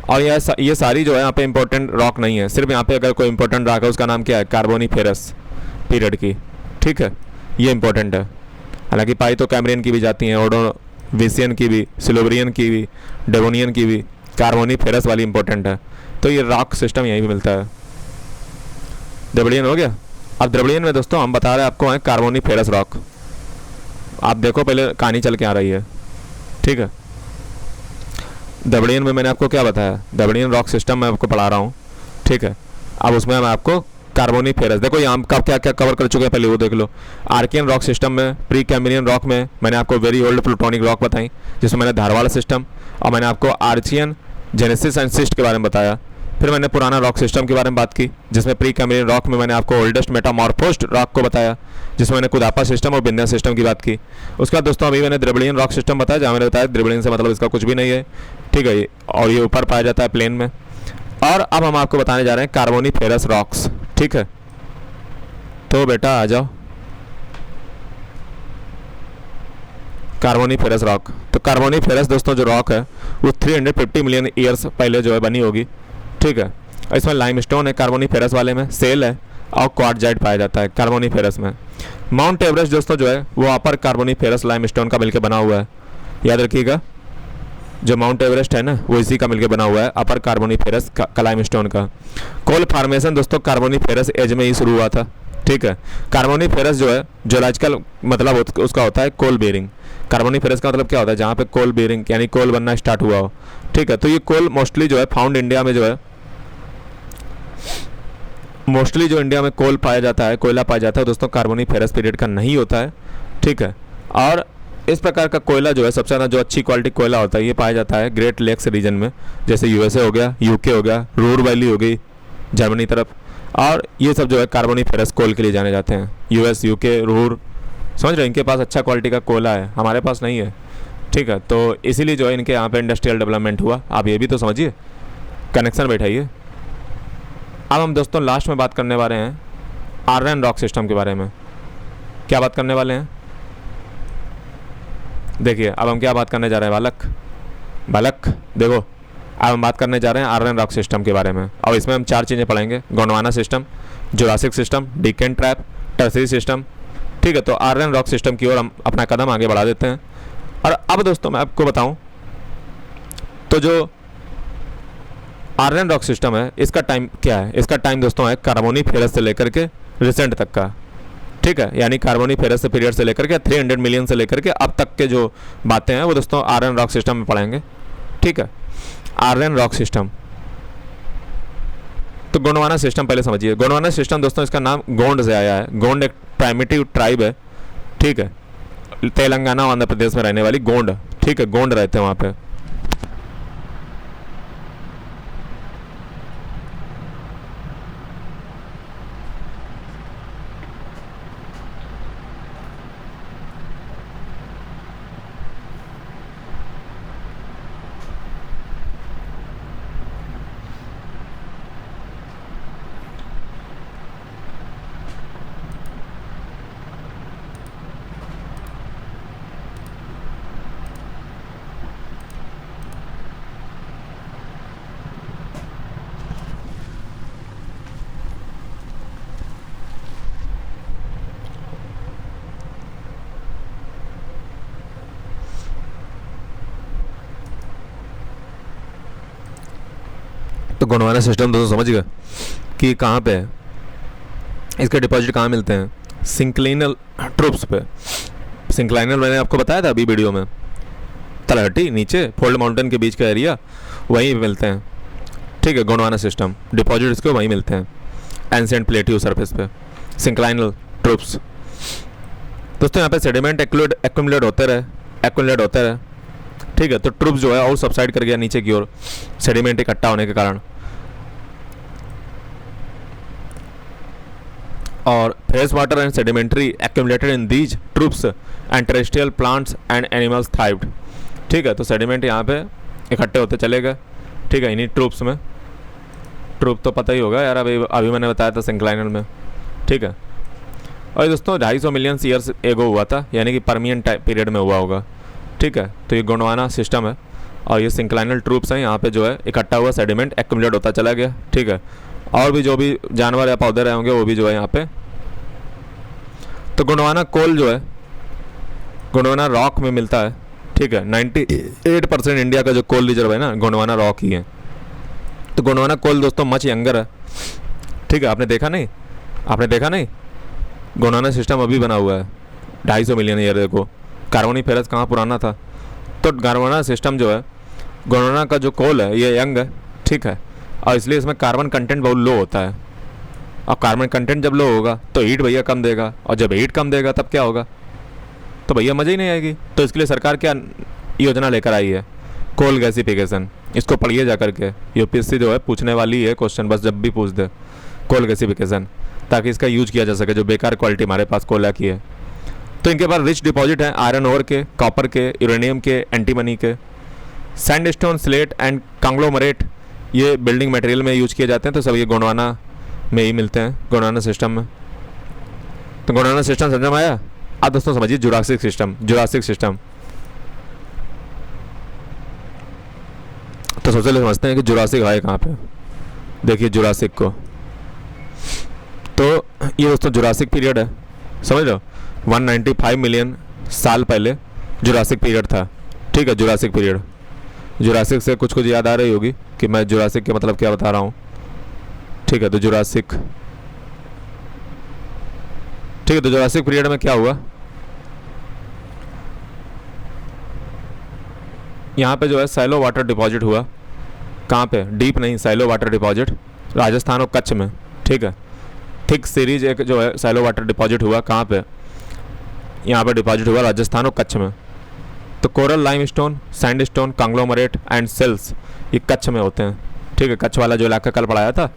और ये सारी जो है यहाँ पे इंपॉर्टेंट रॉक नहीं है, सिर्फ यहाँ पे अगर कोई इंपॉर्टेंट रॉक है उसका नाम क्या है, कार्बोनिफेरस पीरियड की। ठीक है, ये इंपॉर्टेंट है। हालांकि पाई तो कैम्ब्रियन की भी जाती हैं, ऑर्डोविसियन की भी, सिल्यूरियन की भी, डेवोनियन की भी, कार्बोनिफेरस वाली इंपॉर्टेंट है। तो ये रॉक सिस्टम यहीं भी मिलता है। द्रविडियन हो गया। अब द्रविडियन में दोस्तों हम बता रहे हैं आपको है कार्बोनिफेरस रॉक। आप देखो पहले कहानी चल के आ रही है। ठीक है, द्रविडियन में मैंने आपको क्या बताया, द्रविडियन रॉक सिस्टम मैं आपको पढ़ा रहा हूँ। ठीक है, अब उसमें मैं आपको कार्बोनिफेरस, देखो यहाँ हम क्या क्या कवर कर चुके हैं पहले वो देख लो। आर्कियन रॉक सिस्टम में, प्री कैम्ब्रियन रॉक में मैंने आपको वेरी ओल्ड प्लूटोनिक रॉक बताई, जिसमें मैंने धारवाड़ सिस्टम, और मैंने आपको आर्चियन, जेनेसिस एंड सिस्ट के बारे में बताया। फिर मैंने पुराना रॉक सिस्टम के बारे में बात की, जिसमें प्री कैम्ब्रियन रॉक में मैंने आपको ओल्डेस्ट मेटामॉर्फोस्ड रॉक को बताया, जिसमें मैंने कुदापा सिस्टम और विंध्या सिस्टम की बात की। उसके बाद दोस्तों अभी मैंने द्रविडियन रॉक सिस्टम बताया, जहाँ मैंने बताया द्रविडियन से मतलब इसका कुछ भी नहीं है। ठीक है, और ये ऊपर पाया जाता है प्लेन में। और अब हम आपको बताने जा रहे हैं कार्बोनिफेरस रॉक्स। ठीक है, तो बेटा आ जाओ, कार्बोनिफेरस रॉक। तो कार्बोनिफेरस दोस्तों जो रॉक है वो 350 मिलियन ईयर्स पहले जो है बनी होगी। ठीक है, इसमें लाइमस्टोन है कार्बोनिफेरस वाले में, सेल है, और क्वार्टजाइट पाया जाता है कार्बोनिफेरस में। माउंट एवरेस्ट दोस्तों जो है वो अपर कार्बोनिफेरस लाइमस्टोन का मिलकर बना हुआ है, याद रखिएगा। जो माउंट एवरेस्ट है ना वो इसी का मिलकर बना हुआ है, अपर कार्बोनिफेरस का लाइमस्टोन का। कोल फार्मेशन दोस्तों कार्बोनिफेरस एज में ही शुरू हुआ था। ठीक है, कार्बोनिफेरस जो है जोलॉजिकल मतलब उसका होता है कोल बेरिंग। कार्बोनिफेरस का मतलब क्या होता है, जहाँ पे कोल बेरिंग यानी कोल बनना स्टार्ट हुआ हो। ठीक है, तो ये कोल मोस्टली जो है फाउंड इंडिया में जो है, मोस्टली जो इंडिया में कोल पाया जाता है, कोयला पाया जाता है दोस्तों, कार्बोनिफेरस पीरियड का नहीं होता है। ठीक है, और इस प्रकार का कोयला जो है सबसे ज़्यादा जो अच्छी क्वालिटी कोयला होता है ये पाया जाता है ग्रेट लेक्स रीजन में, जैसे यूएसए हो गया, यूके हो गया, रूर वैली हो गई जर्मनी तरफ, और ये सब जो है कार्बोनिफेरस कोल के लिए जाने जाते हैं। यूएस, यूके, रूर, समझ रहे हैं, इनके पास अच्छा क्वालिटी का कोयला है, हमारे पास नहीं है। ठीक है, तो इसीलिए जो है इनके यहाँ पे इंडस्ट्रियल डेवलपमेंट हुआ। आप ये भी तो समझिए, कनेक्शन बैठाइए। अब हम दोस्तों लास्ट में बात करने वाले हैं आर्यन रॉक सिस्टम के बारे में। क्या बात करने वाले हैं, देखिए अब हम क्या बात करने जा रहे हैं बालक देखो, अब हम बात करने जा रहे हैं आर्यन रॉक सिस्टम के बारे में, और इसमें हम 4 चीज़ें पढ़ेंगे, Gondwana system, Jurassic system, Deccan trap, tertiary system. ठीक है, तो आर्यन रॉक सिस्टम की ओर हम अपना कदम आगे बढ़ा देते हैं। और अब दोस्तों मैं आपको बताऊं तो जो आर्यन रॉक सिस्टम है इसका टाइम क्या है, इसका टाइम दोस्तों है कार्बोनिफेरस से लेकर के रिसेंट तक का। ठीक है, यानी कार्बोनिफेरस से पीरियड से लेकर के 300 मिलियन से लेकर के अब तक के जो बातें हैं वो दोस्तों आर्यन रॉक सिस्टम में पढ़ेंगे। ठीक है, आर्यन रॉक सिस्टम, तो गोंडवाना सिस्टम पहले समझिए। गोंडवाना सिस्टम दोस्तों इसका नाम गोंड से आया है। गोंड एक प्राइमेटिव ट्राइब है। ठीक है, तेलंगाना आंध्र प्रदेश में रहने वाली गोंड। ठीक है, गोंड रहते हैं वहाँ पे। तो गोंडवाना सिस्टम दोस्तों समझ गए कि कहाँ पे है, इसके डिपॉजिट कहाँ मिलते हैं, सिंक्लिनल ट्रूप्स पे। सिंक्लाइनल मैंने आपको बताया था अभी वीडियो में, तलहटी नीचे फोल्ड माउंटेन के बीच का एरिया, वहीं मिलते हैं। ठीक है, गोंडवाना सिस्टम डिपॉजिट इसके वहीं मिलते हैं, एंशिएंट प्लेट्यू सरफेस पे, सिंक्लाइनल ट्रूप्स। दोस्तों यहाँ पे सेडिमेंट एक्यूमुलेट होते रहे। ठीक है, तो ट्रूप्स जो है और सबसाइड कर गया नीचे की ओर, सेडिमेंट इकट्ठा होने के कारण। और fresh water and sedimentary accumulated in these troughs and terrestrial plants and animals thrived. ठीक है, तो सेडिमेंट यहाँ पे इकट्ठे होते चले गए। ठीक है, इन्हीं ट्रूप्स में, ट्रूप तो पता ही होगा यार, अभी मैंने बताया था सिंक्लाइनल में। ठीक है, और दोस्तों 250 मिलियन ईयर्स एगो हुआ था, यानी कि परमियन पीरियड में हुआ होगा। ठीक है, तो ये गोंडवाना सिस्टम है और ये सिंक्लाइनल ट्रूप्स हैं, यहाँ पे जो है इकट्ठा हुआ सेडिमेंट एक्यूमुलेट होता चला गया। ठीक है, और भी जो भी जानवर या पौधे रहे होंगे वो भी जो है यहाँ पे। तो गोंडवाना कोल जो है गोंडवाना रॉक में मिलता है। ठीक है, 98% इंडिया का जो कोल रिजर्व है ना, गोंडवाना रॉक ही है। तो गोंडवाना कोल दोस्तों मच यंगर है। ठीक है, आपने देखा नहीं गोंडवाना सिस्टम अभी बना हुआ है 250 मिलियन ईयर। देखो कार्बोनिफेरस कहाँ पुराना था। तो गोंडवाना सिस्टम जो है, गोंडवाना का जो कोल है ये यंग है। ठीक है, और इसलिए इसमें कार्बन कंटेंट बहुत लो होता है। और कार्बन कंटेंट जब लो होगा तो हीट भैया कम देगा, और जब हीट कम देगा तब क्या होगा, तो भैया मज़ा ही नहीं आएगी। तो इसके लिए सरकार क्या योजना लेकर आई है, कोल गैसिफिकेशन। इसको पढ़िए जा करके, यूपीएससी जो है पूछने वाली है क्वेश्चन, बस जब भी पूछ दे कोल गैसिफिकेशन, ताकि इसका यूज किया जा सके जो बेकार क्वालिटी हमारे पास कोयला की है। तो इनके पास रिच डिपॉजिट है आयरन ओर के, कॉपर के, यूरेनियम के, एंटीमनी के, सैंडस्टोन, स्लेट एंड कांग्लोमरेट ये बिल्डिंग मटेरियल में यूज किए जाते हैं। तो सब ये गोंडवाना में ही मिलते हैं, गोंडवाना सिस्टम में। तो गोंडवाना सिस्टम समझ में आया। अब दोस्तों समझिए जुरासिक सिस्टम। तो सबसे पहले समझते हैं कि जुरासिक है कहाँ पे। देखिए जुरासिक को, तो ये दोस्तों जुरासिक पीरियड है, समझ लो 195 मिलियन साल पहले जुरासिक पीरियड था। ठीक है, जुरासिक से कुछ याद आ रही होगी कि मैं जुरासिक के मतलब क्या बता रहा हूँ। ठीक है, तो जुरासिक पीरियड में क्या हुआ, यहाँ पे जो है सैलो वाटर डिपॉजिट हुआ। कहाँ पे, डीप नहीं, सैलो वाटर डिपॉजिट राजस्थान और कच्छ में। ठीक है, थिक सीरीज एक जो है सैलो वाटर डिपॉजिट हुआ। कहाँ पे, यहाँ पे डिपॉजिट हुआ राजस्थान और कच्छ में। तो coral limestone, sandstone, conglomerate and shales ये कच्छ में होते हैं। ठीक है, कच्छ वाला जो इलाका कल पढ़ाया था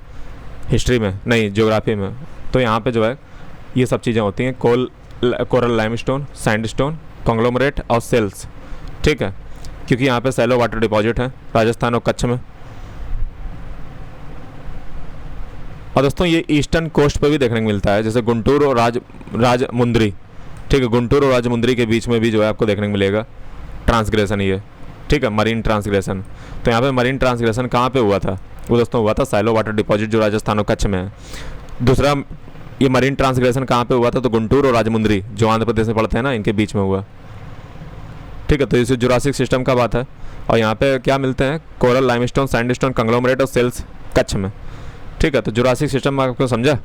हिस्ट्री में, नहीं ज्योग्राफी में। तो यहाँ पे जो है ये सब चीज़ें होती हैं, कोरल लाइमस्टोन, सैंडस्टोन, कांग्लोमरेट और सेल्स। ठीक है, क्योंकि यहाँ पे सैलो वाटर डिपॉजिट है राजस्थान और कच्छ में। और दोस्तों ये ईस्टर्न कोस्ट पे भी देखने को मिलता है, जैसे गुंटूर और राजमुंदरी। ठीक है, गुंटूर और राजमुंदरी के बीच में भी जो है आपको देखने को मिलेगा ट्रांसग्रेशन ये। ठीक है, मरीन ट्रांसग्रेशन। तो यहाँ पे मरीन ट्रांसग्रेशन कहाँ पे हुआ था, वो दोस्तों हुआ था सैलो वाटर डिपॉजिट जो राजस्थान और कच्छ में है। दूसरा ये मरीन ट्रांसग्रेशन कहाँ पे हुआ था, तो गुंटूर और राजमुंदरी जो आंध्र प्रदेश में पड़ते हैं ना, इनके बीच में हुआ। ठीक है, तो इस जुरासिक सिस्टम का बात है। और यहाँ पे क्या मिलते हैं, कोरल लाइमस्टोन, सैंडस्टोन, कांग्लोमरेट और सेल्स कच्छ में। ठीक है, तो जुरासिक सिस्टम में आपको समझा,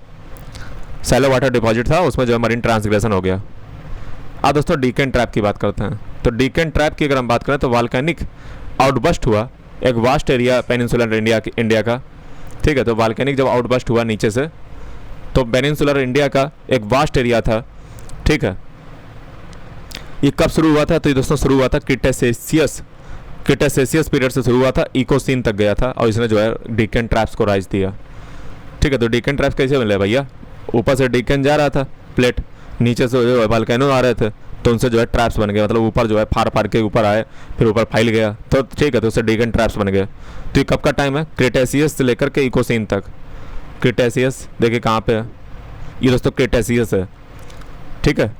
सैलो वाटर डिपॉजिट था, उसमें जो है मरीन ट्रांसग्रेशन हो गया। अब दोस्तों डीकेन ट्रैप की बात करते हैं। तो डीकेन ट्रैप की अगर हम बात करें तो वॉल्केनिक आउटबस्ट हुआ एक वास्ट एरिया पेनिनसुलर इंडिया का। ठीक है, तो वॉल्केनिक जब आउटबस्ट हुआ नीचे से, तो पेनिनसुलर इंडिया का एक वास्ट एरिया था। ठीक है, ये कब शुरू हुआ था, तो ये दोस्तों शुरू हुआ था क्रिटेशियस पीरियड से शुरू हुआ था, इकोसीन तक गया था, और इसने जो है डीकेन ट्रैप्स को राइज दिया। ठीक है, तो डीकेन ट्रैप्स कैसे मिले भैया, ऊपर से डीकेन जा रहा था प्लेट, नीचे से जो है वॉल्केनो आ रहे थे, तो उनसे जो है ट्रैप्स बन गए, मतलब ऊपर जो है फार के ऊपर आए, फिर ऊपर फैल गया। तो ठीक है, तो उससे डीकेन ट्रैप्स बन गए। तो ये कब का टाइम है, क्रिटेशियस से लेकर के इकोसीन तक। क्रिटेशियस देखिए कहाँ पे है, ये दोस्तों क्रिटेशियस है। ठीक है,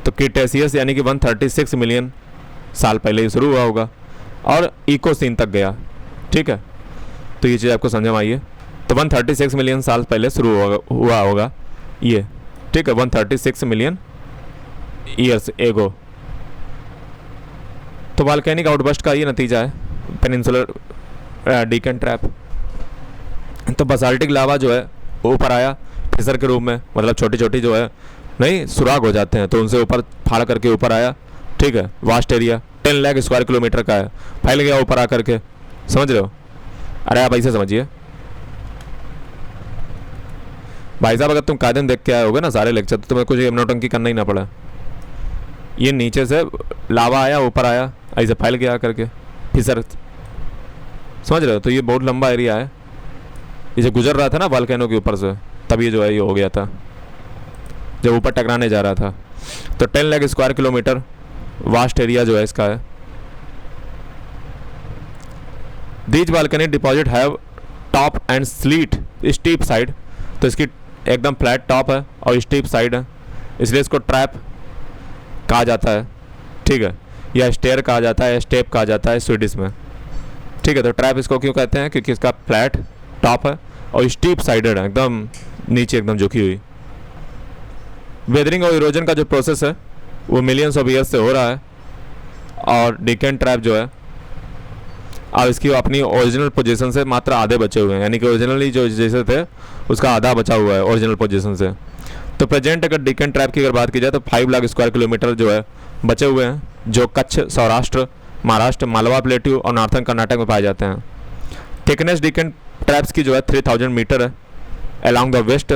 तो क्रिटेशियस यानी कि 136 मिलियन साल पहले ये शुरू हुआ होगा और इकोसीन तक गया। ठीक है, तो ये चीज़ आपको समझ में आई है। तो 136 मिलियन साल पहले शुरू हुआ होगा ये। ठीक है, 136 मिलियन ईयर्स एगो। तो वॉल्केनिक आउटबस्ट का ये नतीजा है पेनिनसुलर डीकेन ट्रैप। तो बसाल्टिक लावा जो है ऊपर आया फिसर के रूप में, मतलब छोटी छोटी जो है नहीं सुराग हो जाते हैं, तो उनसे ऊपर फाड़ करके ऊपर आया। ठीक है, vast area 10 lakh square kilometre का है, फैल गया ऊपर आकर के। समझ रहे हो? अरे आप ऐसे समझिए भाई साहब, अगर तुम कायदे देख के आए होगे ना सारे लेक्चर, तो तुम्हें कुछ नौटंकी करना ही ना पड़ा। ये नीचे से लावा आया ऊपर आया, ऐसे फैल गया करके फिसर। समझ रहे हो? तो ये बहुत लंबा एरिया है, इसे गुजर रहा था ना वोल्केनो के ऊपर से, तब ये जो है ये हो गया था जब ऊपर टकराने जा रहा था। तो 10 lakh square kilometre vast area जो है इसका है। These volcanic deposit have top and slit steep side, तो इसकी एकदम फ्लैट टॉप है और स्टीप साइड है, इसलिए इसको ट्रैप कहा जाता है। ठीक है, या स्टेयर कहा जाता है, स्टेप कहा जाता है स्वीडिश में। ठीक है, तो ट्रैप इसको क्यों कहते हैं? क्योंकि इसका फ्लैट टॉप है और स्टीप साइडेड है, एकदम नीचे एकदम झुकी हुई। वेदरिंग और इरोजन का जो प्रोसेस है वो मिलियंस ऑफ ईयर्स से हो रहा है, और डिकेन ट्रैप जो है अब इसकी अपनी ओरिजिनल पोजीशन से मात्र आधे बचे हुए हैं, यानी कि ओरिजिनली जो जैसे थे उसका आधा बचा हुआ है ओरिजिनल पोजीशन से। तो प्रेजेंट अगर डिकेन ट्रैप की अगर बात की जाए तो 5 लाख स्क्वायर किलोमीटर जो है बचे हुए हैं, जो कच्छ, सौराष्ट्र, महाराष्ट्र, मालवा प्लेट्यू और नॉर्थन कर्नाटक में पाए जाते हैं। थिकनेस डिकेन ट्रैप्स की जो है 3000 मीटर है अलॉन्ग द वेस्ट।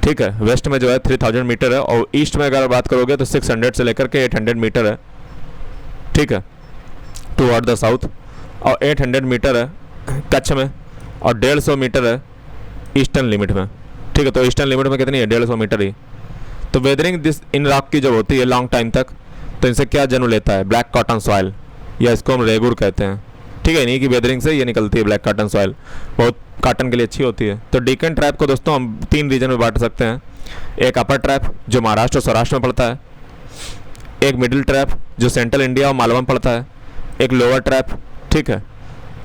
ठीक है, वेस्ट में जो है 3000 मीटर है, और ईस्ट में अगर बात करोगे तो 600 से लेकर के 800 मीटर है। ठीक है, टूवर्ड द साउथ, और 800 मीटर है कच्छ में, और 150 मीटर है ईस्टर्न लिमिट में। ठीक है, तो ईस्टर्न लिमिट में कितनी है? 150 मीटर ही। तो वेदरिंग दिस इन रॉक की जब होती है लॉन्ग टाइम तक, तो इनसे क्या जन्म लेता है? ब्लैक कॉटन सॉइल, या इसको हम रेगुर कहते हैं। ठीक है, इन्हीं की वेदरिंग से ये निकलती है ब्लैक कॉटन सॉइल, बहुत कॉटन के लिए अच्छी होती है। तो डिकेन ट्रैप को दोस्तों हम 3 रीजन में बांट सकते हैं। एक अपर ट्रैप जो महाराष्ट्र और सौराष्ट्र में पड़ता है, एक मिडिल ट्रैप जो सेंट्रल इंडिया और मालवा में पड़ता है, एक लोअर ट्रैप। ठीक है,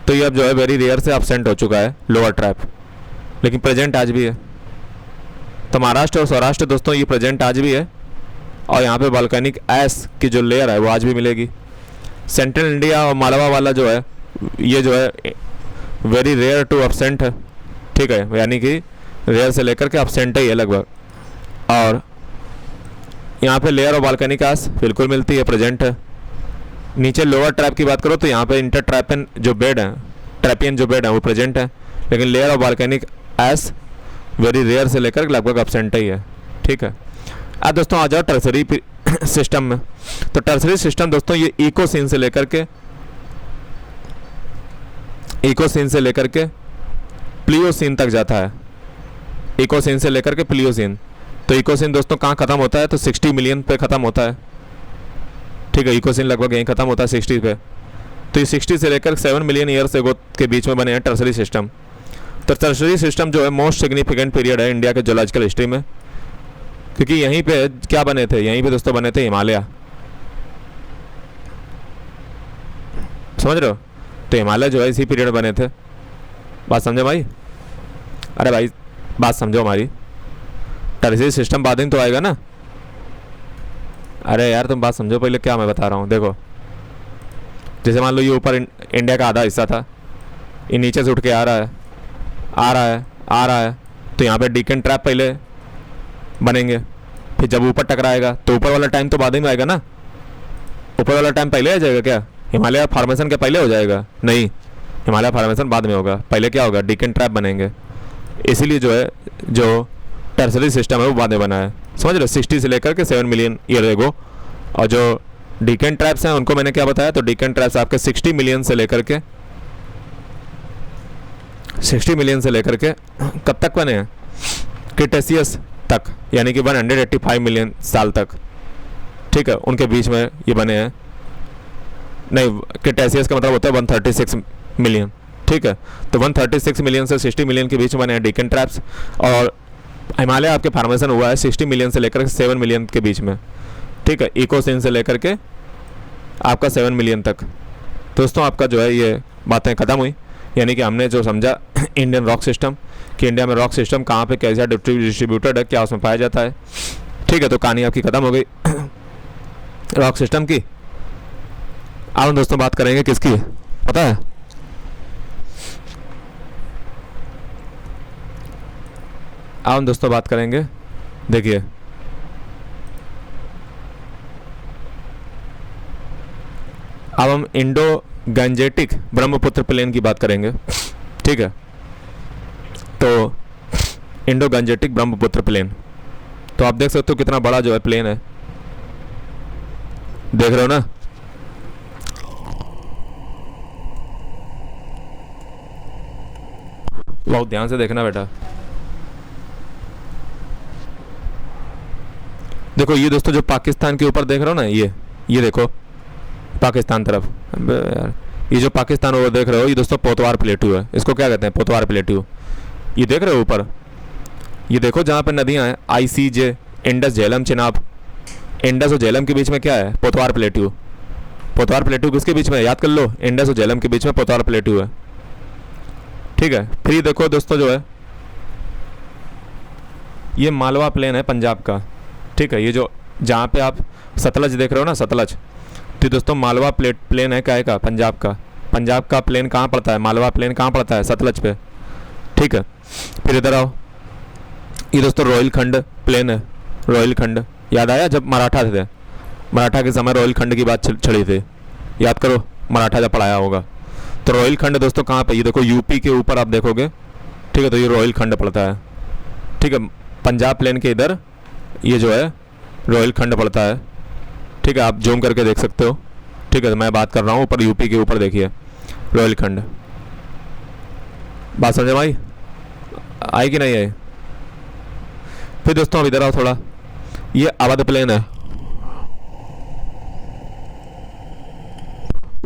तो ये अब जो है वेरी रेयर से एब्सेंट हो चुका है लोअर ट्रैप, लेकिन प्रेजेंट आज भी है। तो महाराष्ट्र और सौराष्ट्र दोस्तों ये प्रेजेंट आज भी है, और यहाँ पे वोल्केनिक ऐश की जो लेयर है वो आज भी मिलेगी। सेंट्रल इंडिया और मालवा वाला जो है ये जो है वेरी रेयर टू एब्सेंट है। ठीक है, यानी कि रेयर से लेकर के एब्सेंट ही है लगभग। और यहाँ पे लेयर ऑफ वोल्केनिक ऐश बिल्कुल मिलती है, प्रेजेंट है। नीचे लोअर ट्रैप की बात करो तो यहाँ पे इंटर ट्रैपियन जो बेड है, ट्रैपियन जो बेड है वो प्रेजेंट है, लेकिन layer of volcanic ash very rare से लेकर लगभग एब्सेंट ही है। ठीक है, अब दोस्तों आ जाओ टर्सरी सिस्टम में। तो टर्सरी सिस्टम दोस्तों ये इकोसीन से लेकर के प्लियोसीन तक जाता है। इकोसीन से लेकर के प्लियोसीन। तो इकोसीन दोस्तों कहाँ खत्म होता है? तो 60 मिलियन पे खत्म होता है। ठीक है, इकोसीन लगभग यहीं खत्म होता है 60 पे। तो ये 60 से लेकर 7 मिलियन ईयर्स के बीच में बने हैं टर्सरी सिस्टम। तो टर्सरी सिस्टम जो है मोस्ट सिग्निफिकेंट पीरियड है इंडिया के जियोलॉजिकल हिस्ट्री में, क्योंकि यहीं पे क्या बने थे? यहीं पे दोस्तों बने थे हिमालय। समझ रहे हो? तो हिमालय जो है इसी पीरियड बने थे। बात समझो भाई? अरे भाई बात समझो हमारी, टर्सरी सिस्टम बाद में तो आएगा ना। अरे यार तुम बात समझो पहले, क्या मैं बता रहा हूँ। देखो, जैसे मान लो ये ऊपर इंडिया का आधा हिस्सा था, ये नीचे से उठ के आ रहा है, तो यहाँ पे डिकेन ट्रैप पहले बनेंगे, फिर जब ऊपर टकराएगा तो ऊपर वाला टाइम तो बाद में आएगा ना। ऊपर वाला टाइम पहले आ जाएगा क्या? हिमालय फॉर्मेशन के पहले हो जाएगा? नहीं, हिमालय फॉर्मेशन बाद में होगा। पहले क्या होगा? डिकेन ट्रैप बनेंगे। इसीलिए जो है जो टर्सरी सिस्टम है वो बाद में बना है। समझ रहे हो? 60 से लेकर के 7 मिलियन ईयर एगो। और जो डिकेन ट्रैप्स हैं उनको मैंने क्या बताया? तो डिकेन ट्रैप्स आपके 60 मिलियन से लेकर के कब तक बने हैं? क्रिटेशियस तक, यानी कि 185 मिलियन साल तक। ठीक है, उनके बीच में ये बने हैं। नहीं, क्रिटेशियस का मतलब होता है 136 मिलियन। ठीक है, तो 136 मिलियन से 60 मिलियन के बीच में बने हैं डिकेन ट्रैप्स। और हिमालय आपके फॉर्मेशन हुआ है 60 मिलियन से लेकर 7 मिलियन के बीच में। ठीक है, इकोसीन से लेकर के आपका 7 मिलियन तक। दोस्तों आपका जो है ये बातें ख़त्म हुई, यानी कि हमने जो समझा इंडियन रॉक सिस्टम, कि इंडिया में रॉक सिस्टम कहाँ पे कैसा डिस्ट्रीब्यूटेड है, क्या उसमें पाया जाता है। ठीक है, तो कहानी आपकी ख़त्म हो गई रॉक सिस्टम की। अब हम दोस्तों बात करेंगे किसकी, पता है? अब हम दोस्तों बात करेंगे, देखिए अब हम इंडो गंजेटिक ब्रह्मपुत्र प्लेन की बात करेंगे, ठीक है। तो इंडो गंजेटिक ब्रह्मपुत्र प्लेन, तो आप देख सकते हो कितना बड़ा जो है प्लेन है, देख रहे हो ना। बहुत ध्यान से देखना बेटा। देखो ये दोस्तों जो पाकिस्तान के ऊपर देख रहे हो ना, ये देखो पाकिस्तान तरफ। अबे यार, ये जो पाकिस्तान वो देख रहे हो, ये दोस्तों पोतवार प्लेटू है, इसको क्या कहते हैं, पोतवार प्लेटू। ये देख रहे हो ऊपर, ये देखो जहाँ पे नदियाँ हैं, ICJ, Indus, Jhelum, Chenab. Indus और झेलम के बीच में क्या है, पोतवार प्लेटू। पोतवार प्लेटू किसके बीच में है, याद कर लो, इंडस और झेलम के बीच में पोतवार प्लेटू है, ठीक है। फिर ये देखो दोस्तों जो है, ये मालवा प्लेन है पंजाब का, ठीक है। ये जो जहाँ पे आप सतलज देख रहे हो ना, सतलज, तो दोस्तों मालवा प्लेन है, क्या का, पंजाब का। पंजाब का प्लेन कहाँ पड़ता है, मालवा प्लेन कहाँ पड़ता है, सतलज पे, ठीक है। फिर इधर आओ, ये दोस्तों रोहिलखंड प्लेन है, रोहिलखंड। याद आया जब मराठा थे, मराठा के समय रोहिलखंड की बात छड़ी थी, याद करो, मराठा जब पढ़ाया होगा। तो रोहिलखंड दोस्तों कहाँ पे, ये देखो यूपी के ऊपर आप देखोगे, ठीक है। तो ये रोहिलखंड पड़ता है, ठीक है। पंजाब प्लेन के इधर ये जो है रोहिलखंड पड़ता है, ठीक है। आप जूम करके देख सकते हो, ठीक है। मैं बात कर रहा हूँ ऊपर, यूपी के ऊपर देखिए रोहिलखंड। बात समझ में आई कि नहीं आई। फिर दोस्तों अब इधर आओ थोड़ा, ये अवध प्लेन है,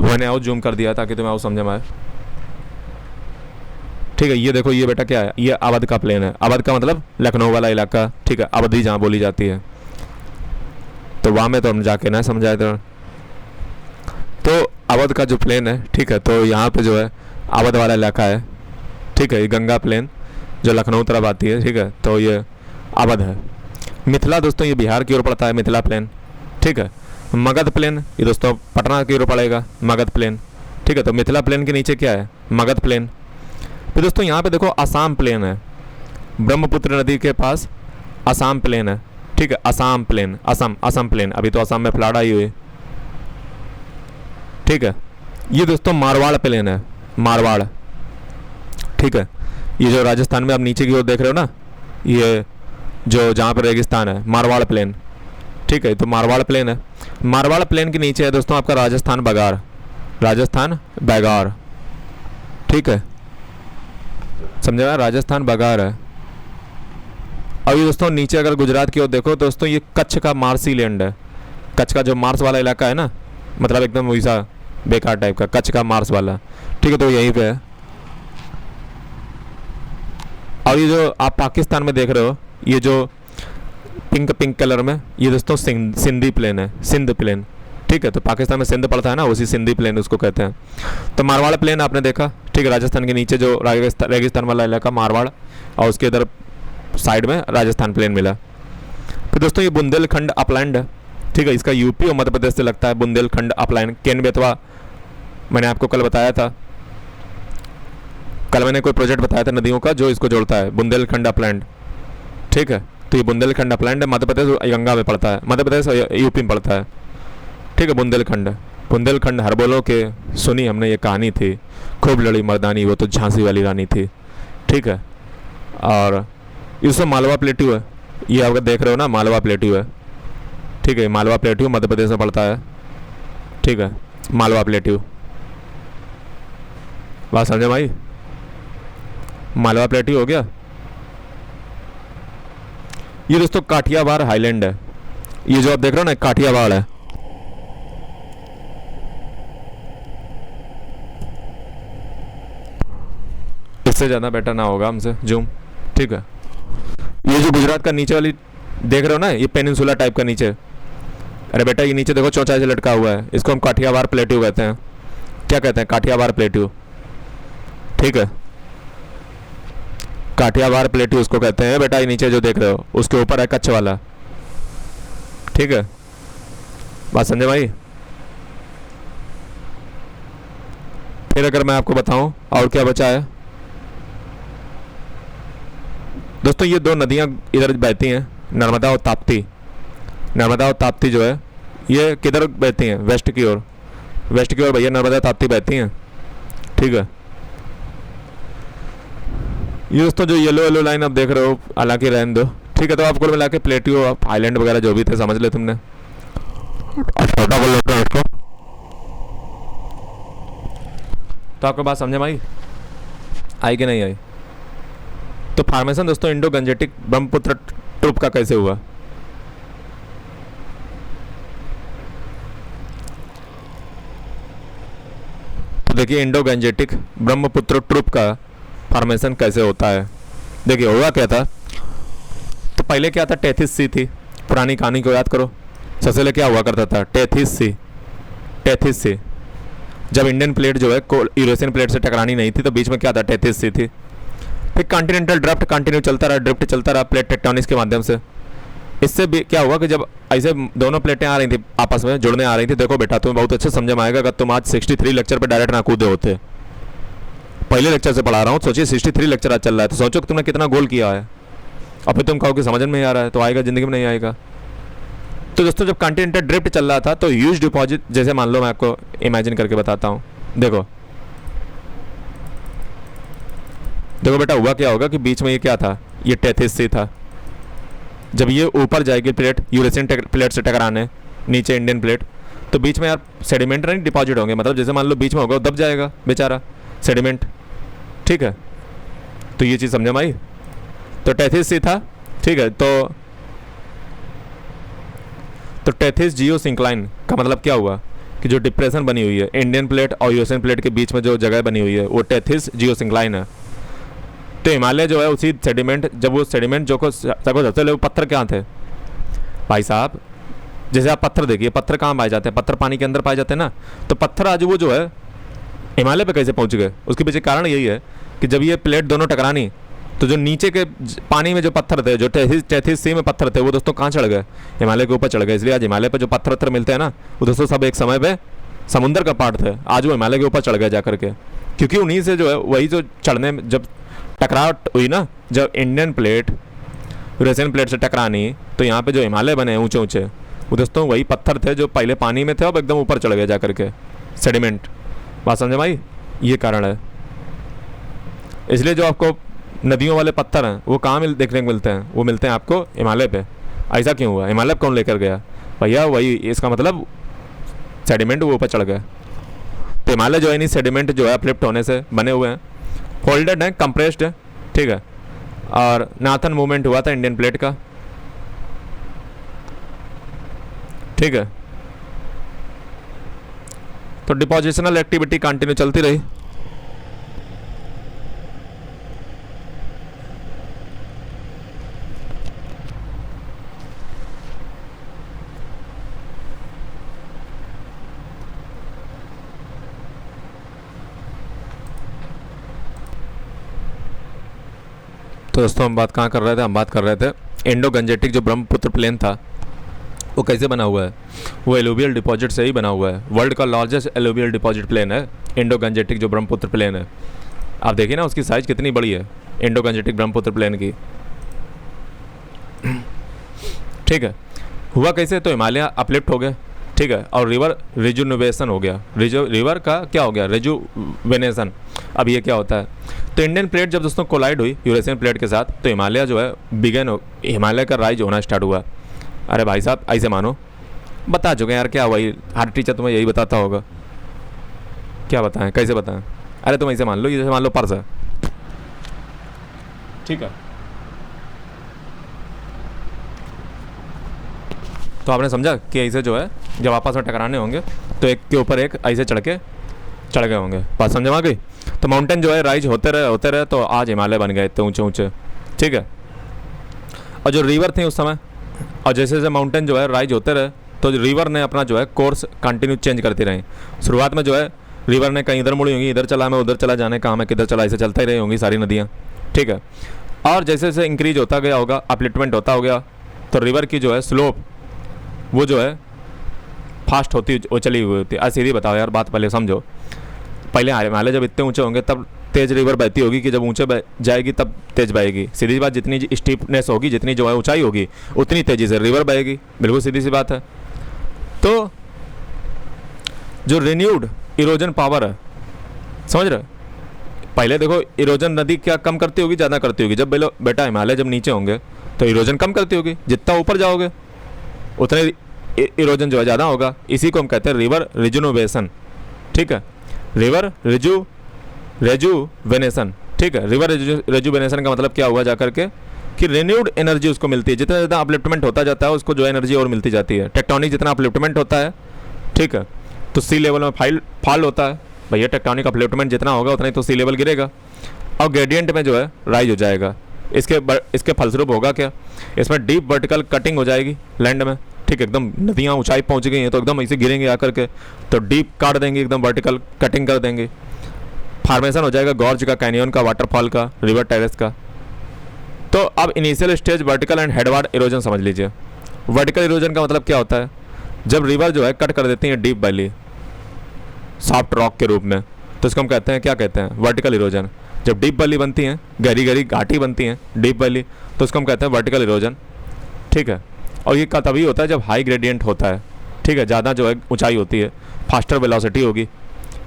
मैंने आओ जूम कर दिया ताकि तुम्हें आओ समझ में आए, ठीक है। ये देखो, ये बेटा क्या है, ये अवध का प्लेन है। अवध का मतलब लखनऊ वाला इलाका, ठीक है, अवधी जहाँ बोली जाती है। तो वहाँ में तो हम जाके ना समझाए तो अवध का जो प्लेन है, ठीक है। तो यहाँ पे जो है अवध वाला इलाका है, ठीक है। ये गंगा प्लेन जो लखनऊ तरफ आती है, ठीक है। तो ये अवध है। मिथिला दोस्तों ये बिहार की ओर पड़ता है, मिथिला प्लेन, ठीक है। मगध प्लेन ये दोस्तों पटना की ओर पड़ेगा, मगध प्लेन, ठीक है। तो मिथिला प्लेन के नीचे क्या है, मगध प्लेन। फिर दोस्तों यहाँ पे देखो असम प्लेन है, ब्रह्मपुत्र नदी के पास असम प्लेन है, ठीक है। असम प्लेन, असम प्लेन, अभी तो असम में फ्लड आई हुई, ठीक है। ये दोस्तों मारवाड़ प्लेन है, मारवाड़, ठीक है। ये जो राजस्थान में आप नीचे की ओर देख रहे हो ना, ये जो जहाँ पर रेगिस्तान है, मारवाड़ प्लेन, ठीक है। तो मारवाड़ प्लेन है। मारवाड़ प्लेन के नीचे है दोस्तों आपका राजस्थान बगार, राजस्थान बैगार, ठीक है, समझे, राजस्थान बगार है। अब ये दोस्तों नीचे अगर गुजरात की ओर देखो दोस्तों, ये कच्छ का मार्सी लैंड है, कच्छ का जो मार्स वाला इलाका है ना, मतलब एकदम वैसा बेकार टाइप का, कच्छ का मार्स वाला, ठीक है। तो यहीं पे है। और ये जो आप पाकिस्तान में देख रहे हो, ये जो पिंक कलर में, ये दोस्तों सिंधी प्लेन है, सिंध प्लेन, ठीक है। तो पाकिस्तान में सिंध पड़ता है ना, उसी सिंधी प्लेन उसको कहते हैं। तो मारवाड़ प्लेन आपने देखा, ठीक है। राजस्थान के नीचे जो रेगिस्तान वाला इलाका मारवाड़, और उसके इधर साइड में राजस्थान प्लेन मिला। फिर दोस्तों ये बुंदेलखंड अपलैंड है, ठीक है। इसका यूपी और मध्य प्रदेश से लगता है, बुंदेलखंड अपलैंड। केन बेतवा मैंने आपको कल बताया था, कल मैंने कोई प्रोजेक्ट बताया था नदियों का जो इसको जोड़ता है, बुंदेलखंड अपलैंड, ठीक है। तो ये बुंदेलखंड अपलैंड है, मध्य प्रदेश गंगा में पड़ता है, मध्य प्रदेश यूपी में पड़ता है, ठीक है। बुंदेलखंड हरबोलों के सुनी हमने ये कहानी थी, खूब लड़ी मर्दानी वो तो झांसी वाली रानी थी, ठीक है। और इसमें मालवा प्लेट्यू है, ये आप देख रहे हो ना, मालवा प्लेट्यू है, ठीक है। मालवा प्लेट्यू मध्य प्रदेश में पड़ता है, ठीक है, मालवा प्लेट्यू। बात समझे भाई, मालवा प्लेट्यू हो गया। ये दोस्तों काठियावाड़ हाईलैंड है, ये जो आप देख रहे हो ना, काठियावाड़ है। इससे ज़्यादा बेटर ना होगा हमसे जूम, ठीक है। ये जो गुजरात का नीचे वाली देख रहे हो ना, ये पेनिनसुला टाइप का नीचे, अरे बेटा ये नीचे देखो चौचाई से लटका हुआ है, इसको हम काठियावाड़ प्लेट्यू कहते हैं। क्या कहते हैं, काठियावाड़ प्लेट्यू, ठीक है। काठियावाड़ प्लेट्यू उसको कहते हैं बेटा। ये नीचे जो देख रहे हो उसके ऊपर है कच्छ वाला, ठीक है। बात समझे भाई। फिर अगर मैं आपको बताऊं और क्या बचा है, दोस्तों ये दो नदियाँ इधर बहती हैं, नर्मदा और ताप्ती। नर्मदा और ताप्ती जो है ये किधर बहती हैं, वेस्ट की ओर। वेस्ट की ओर भैया नर्मदा ताप्ती बहती हैं, ठीक है। ये दोस्तों जो येलो येलो लाइन आप देख रहे हो, हालांकि रहने दो, ठीक है। तो आपको मिला के प्लेटियो आइलैंड वगैरह जो भी थे समझ ले तुमने। छोटा बोल लेते हैं इसको। तो आपको बात समझ में आई कि नहीं आई? तो फॉर्मेशन दोस्तों इंडो गंजेटिक ब्रह्मपुत्र ट्रूप का कैसे हुआ? तो देखिए इंडो गंजेटिक ब्रह्मपुत्र ट्रूप का फॉर्मेशन कैसे होता है। देखिए हुआ क्या था, तो पहले क्या था, टेथिस सी थी। पुरानी कहानी को याद करो, सबसे पहले क्या हुआ करता था, टेथिस सी। टेथिस सी जब इंडियन प्लेट जो है यूरेशियन प्लेट से टकरानी नहीं थी तो बीच में क्या था, टेथिस सी थी। फिर कॉन्टिनेंटल ड्रिफ्ट कंटिन्यू चलता रहा, ड्रिफ्ट चलता रहा प्लेट टेक्टोनिक्स के माध्यम से। इससे भी क्या हुआ कि जब ऐसे दोनों प्लेटें आ रही थी आपस में जुड़ने आ रही थी, देखो बेटा तुम्हें बहुत अच्छे समझ में आएगा अगर तुम आज 63 लेक्चर पे डायरेक्ट ना कूदे होते। पहले लेक्चर से पढ़ा रहा हूँ, सोचिए 63 लेक्चर आज चल रहा है, तो सोचो कि तुमने कितना गोल किया है। और फिर तुम कहो कि समझ में नहीं आ रहा है, तो आएगा ज़िंदगी में नहीं आएगा। तो दोस्तों जब कॉन्टिनेंटल ड्रिफ्ट चल रहा था तो ह्यूज डिपॉजिट, जैसे मान लो मैं आपको इमेजिन करके बताता हूँ। देखो देखो बेटा हुआ क्या होगा कि बीच में ये क्या था, ये टेथिस सी था। जब ये ऊपर जाएगी प्लेट यूरेशियन प्लेट से टकराने, नीचे इंडियन प्लेट, तो बीच में यार सेडिमेंट नहीं डिपॉजिट होंगे। मतलब जैसे मान लो बीच में होगा दब जाएगा बेचारा सेडिमेंट, ठीक है। तो ये चीज़ समझ में आई। तो टेथिस सी था, ठीक है। तो टेथिस जियोसिंक्लाइन का मतलब क्या हुआ कि जो डिप्रेशन बनी हुई है इंडियन प्लेट और यूरेशियन प्लेट के बीच में जो जगह बनी हुई है वो टेथिस जियोसिंक्लाइन है। तो हिमालय जो है उसी सेडिमेंट, जब वो सेडिमेंट जो को सबसे वो पत्थर कहाँ थे भाई साहब, जैसे आप पत्थर देखिए, पत्थर कहाँ पाए जाते हैं, पत्थर पानी के अंदर पाए जाते हैं ना। तो पत्थर आज वो जो है हिमालय पे कैसे पहुँच गए, उसके पीछे कारण यही है कि जब ये प्लेट दोनों टकरानी तो जो नीचे के पानी में जो पत्थर थे, जो टेथिस सी में पत्थर थे, वो दोस्तों कहाँ चढ़ गए, हिमालय के ऊपर चढ़ गए। इसलिए आज हिमालय पे जो पत्थर वत्थर मिलते हैं ना, वो दोस्तों सब एक समय पे समुद्र का पार्ट थे, आज वो हिमालय के ऊपर चढ़ गए जा करके। क्योंकि उन्हीं से जो है वही जो चढ़ने में जब टकराव हुई ना, जब इंडियन प्लेट यूरेशियन प्लेट से टकरानी, तो यहाँ पे जो हिमालय बने ऊंचे ऊंचे, वो दोस्तों वही पत्थर थे जो पहले पानी में थे अब एकदम ऊपर चढ़ गए जा करके, सेडिमेंट। बात समझ में आई? ये कारण है। इसलिए जो आपको नदियों वाले पत्थर हैं वो कहाँ देखने को मिलते हैं, वो मिलते हैं आपको हिमालय पे। ऐसा क्यों हुआ, हिमालय कौन लेकर गया भैया, वही, इसका मतलब सेडिमेंट वो ऊपर चढ़ गए। तो हिमालय जो है नहीं, सेडिमेंट जो है अपलिफ्ट होने से बने हुए हैं, फोल्डेड है, कंप्रेस्ड है, ठीक है। और नाथन मूवमेंट हुआ था इंडियन प्लेट का, ठीक है। तो डिपोजिशनल एक्टिविटी कंटिन्यू चलती रही। तो दोस्तों हम बात कहाँ कर रहे थे, हम बात कर रहे थे इंडो गंजेटिक जो ब्रह्मपुत्र प्लेन था वो कैसे बना हुआ है। वो एलुवियल डिपॉजिट से ही बना हुआ है। वर्ल्ड का लार्जेस्ट एलुवियल डिपॉजिट प्लेन है इंडो गंजेटिक जो ब्रह्मपुत्र प्लेन है। आप देखिए ना उसकी साइज़ कितनी बड़ी है इंडो गंजेटिक ब्रह्मपुत्र प्लेन की, ठीक है। हुआ कैसे, तो हिमालय अपलिफ्ट हो गए, ठीक है, और रिवर रिजुनोवेशन हो गया। रिवर का क्या हो गया, रिजुवेनेशन। अब ये क्या होता है, तो इंडियन प्लेट जब दोस्तों कोलाइड हुई यूरेशियन प्लेट के साथ, तो हिमालय जो है हिमालय का राइज होना स्टार्ट हुआ। अरे भाई साहब ऐसे मानो, बता चुके यार, क्या वही हर टीचर तुम्हें यही बताता होगा। क्या बताएं, कैसे बताएं, अरे तुम ऐसे मान लो, जैसे मान लो पर्स है, ठीक है। तो आपने समझा कि ऐसे जो है जब आपस में टकराने होंगे तो एक के ऊपर एक ऐसे चढ़ गए होंगे। बात समझ में आ गई। तो माउंटेन जो है राइज होते रहे तो आज हिमालय बन गए इतने ऊंचे ऊंचे, ठीक है। और जो रिवर थी उस समय, और जैसे जैसे माउंटेन जो है राइज होते रहे तो रिवर ने अपना जो है कोर्स कंटिन्यू चेंज करती रही। शुरुआत में जो है रिवर ने कहीं इधर मुड़ी होंगी, इधर चला मैं उधर चला, जाने कहाँ मैं किधर चला, ऐसे चलता ही रही होंगी सारी नदियाँ, ठीक है। और जैसे जैसे इंक्रीज होता गया होगा, अपलिफ्टमेंट होता हो गया, तो रिवर की जो है स्लोप वो जो है फास्ट होती वो चली हुई होती है। आज सीधी बताओ यार बात, पहले समझो। पहले हिमालय जब इतने ऊंचे होंगे तब तेज रिवर बहती होगी कि जब ऊंचे जाएगी तब तेज बहेगी। सीधी बात, जितनी स्टीपनेस होगी, जितनी जो है ऊंचाई होगी, उतनी तेजी से रिवर बहेगी। बिल्कुल सीधी सी बात है। तो जो रिन्यूड इरोजन पावर है, समझ रहे, पहले देखो इरोजन नदी क्या कम करती होगी, ज़्यादा करती होगी? जब बेटा हिमालय जब नीचे होंगे तो इरोजन कम करती होगी, जितना ऊपर जाओगे उतने इरोजन जो है ज़्यादा होगा। इसी को हम कहते हैं रिवर रिजुनोवेशन। ठीक है, रिवर रेजुवेनेशन। ठीक है, रिवर रेजुवेनेशन का मतलब क्या हुआ जाकर के कि रिन्यूड एनर्जी उसको मिलती है। जितना ज़्यादा अपलिफ्टमेंट होता जाता है उसको जो एनर्जी और मिलती जाती है। टेक्टोनिक जितना अपलिफ्टमेंट होता है, ठीक है, तो सी लेवल में फॉल होता है। भैया टेक्टोनिक अपलिफ्टमेंट जितना होगा उतना ही तो सी लेवल गिरेगा और ग्रेडियंट में जो है राइज हो जाएगा। इसके फलस्वरूप होगा क्या, इसमें डीप वर्टिकल कटिंग हो जाएगी लैंड में। ठीक है, एकदम नदियाँ ऊंचाई पहुंच गई हैं तो एकदम ऐसे गिरेंगे आकर के, तो डीप काट देंगे, एकदम वर्टिकल कटिंग कर देंगे। फार्मेशन हो जाएगा गॉर्ज का, कैनियन का, वाटरफॉल का, रिवर टेरेस का। तो अब initial stage vertical and headward erosion समझ लीजिए। वर्टिकल इरोजन का मतलब क्या होता है, जब रिवर जो है कट कर देती है डीप वैली सॉफ्ट रॉक के रूप में, तो इसको हम कहते हैं, क्या कहते हैं, वर्टिकल इरोजन। जब डीप वैली बनती हैं, गहरी गहरी घाटी बनती हैं डीप वैली, तो उसको हम कहते हैं वर्टिकल इरोजन। ठीक है, और ये तभी होता है जब हाई ग्रेडियंट होता है। ठीक है, ज़्यादा जो है ऊंचाई होती है, फास्टर वेलोसिटी होगी।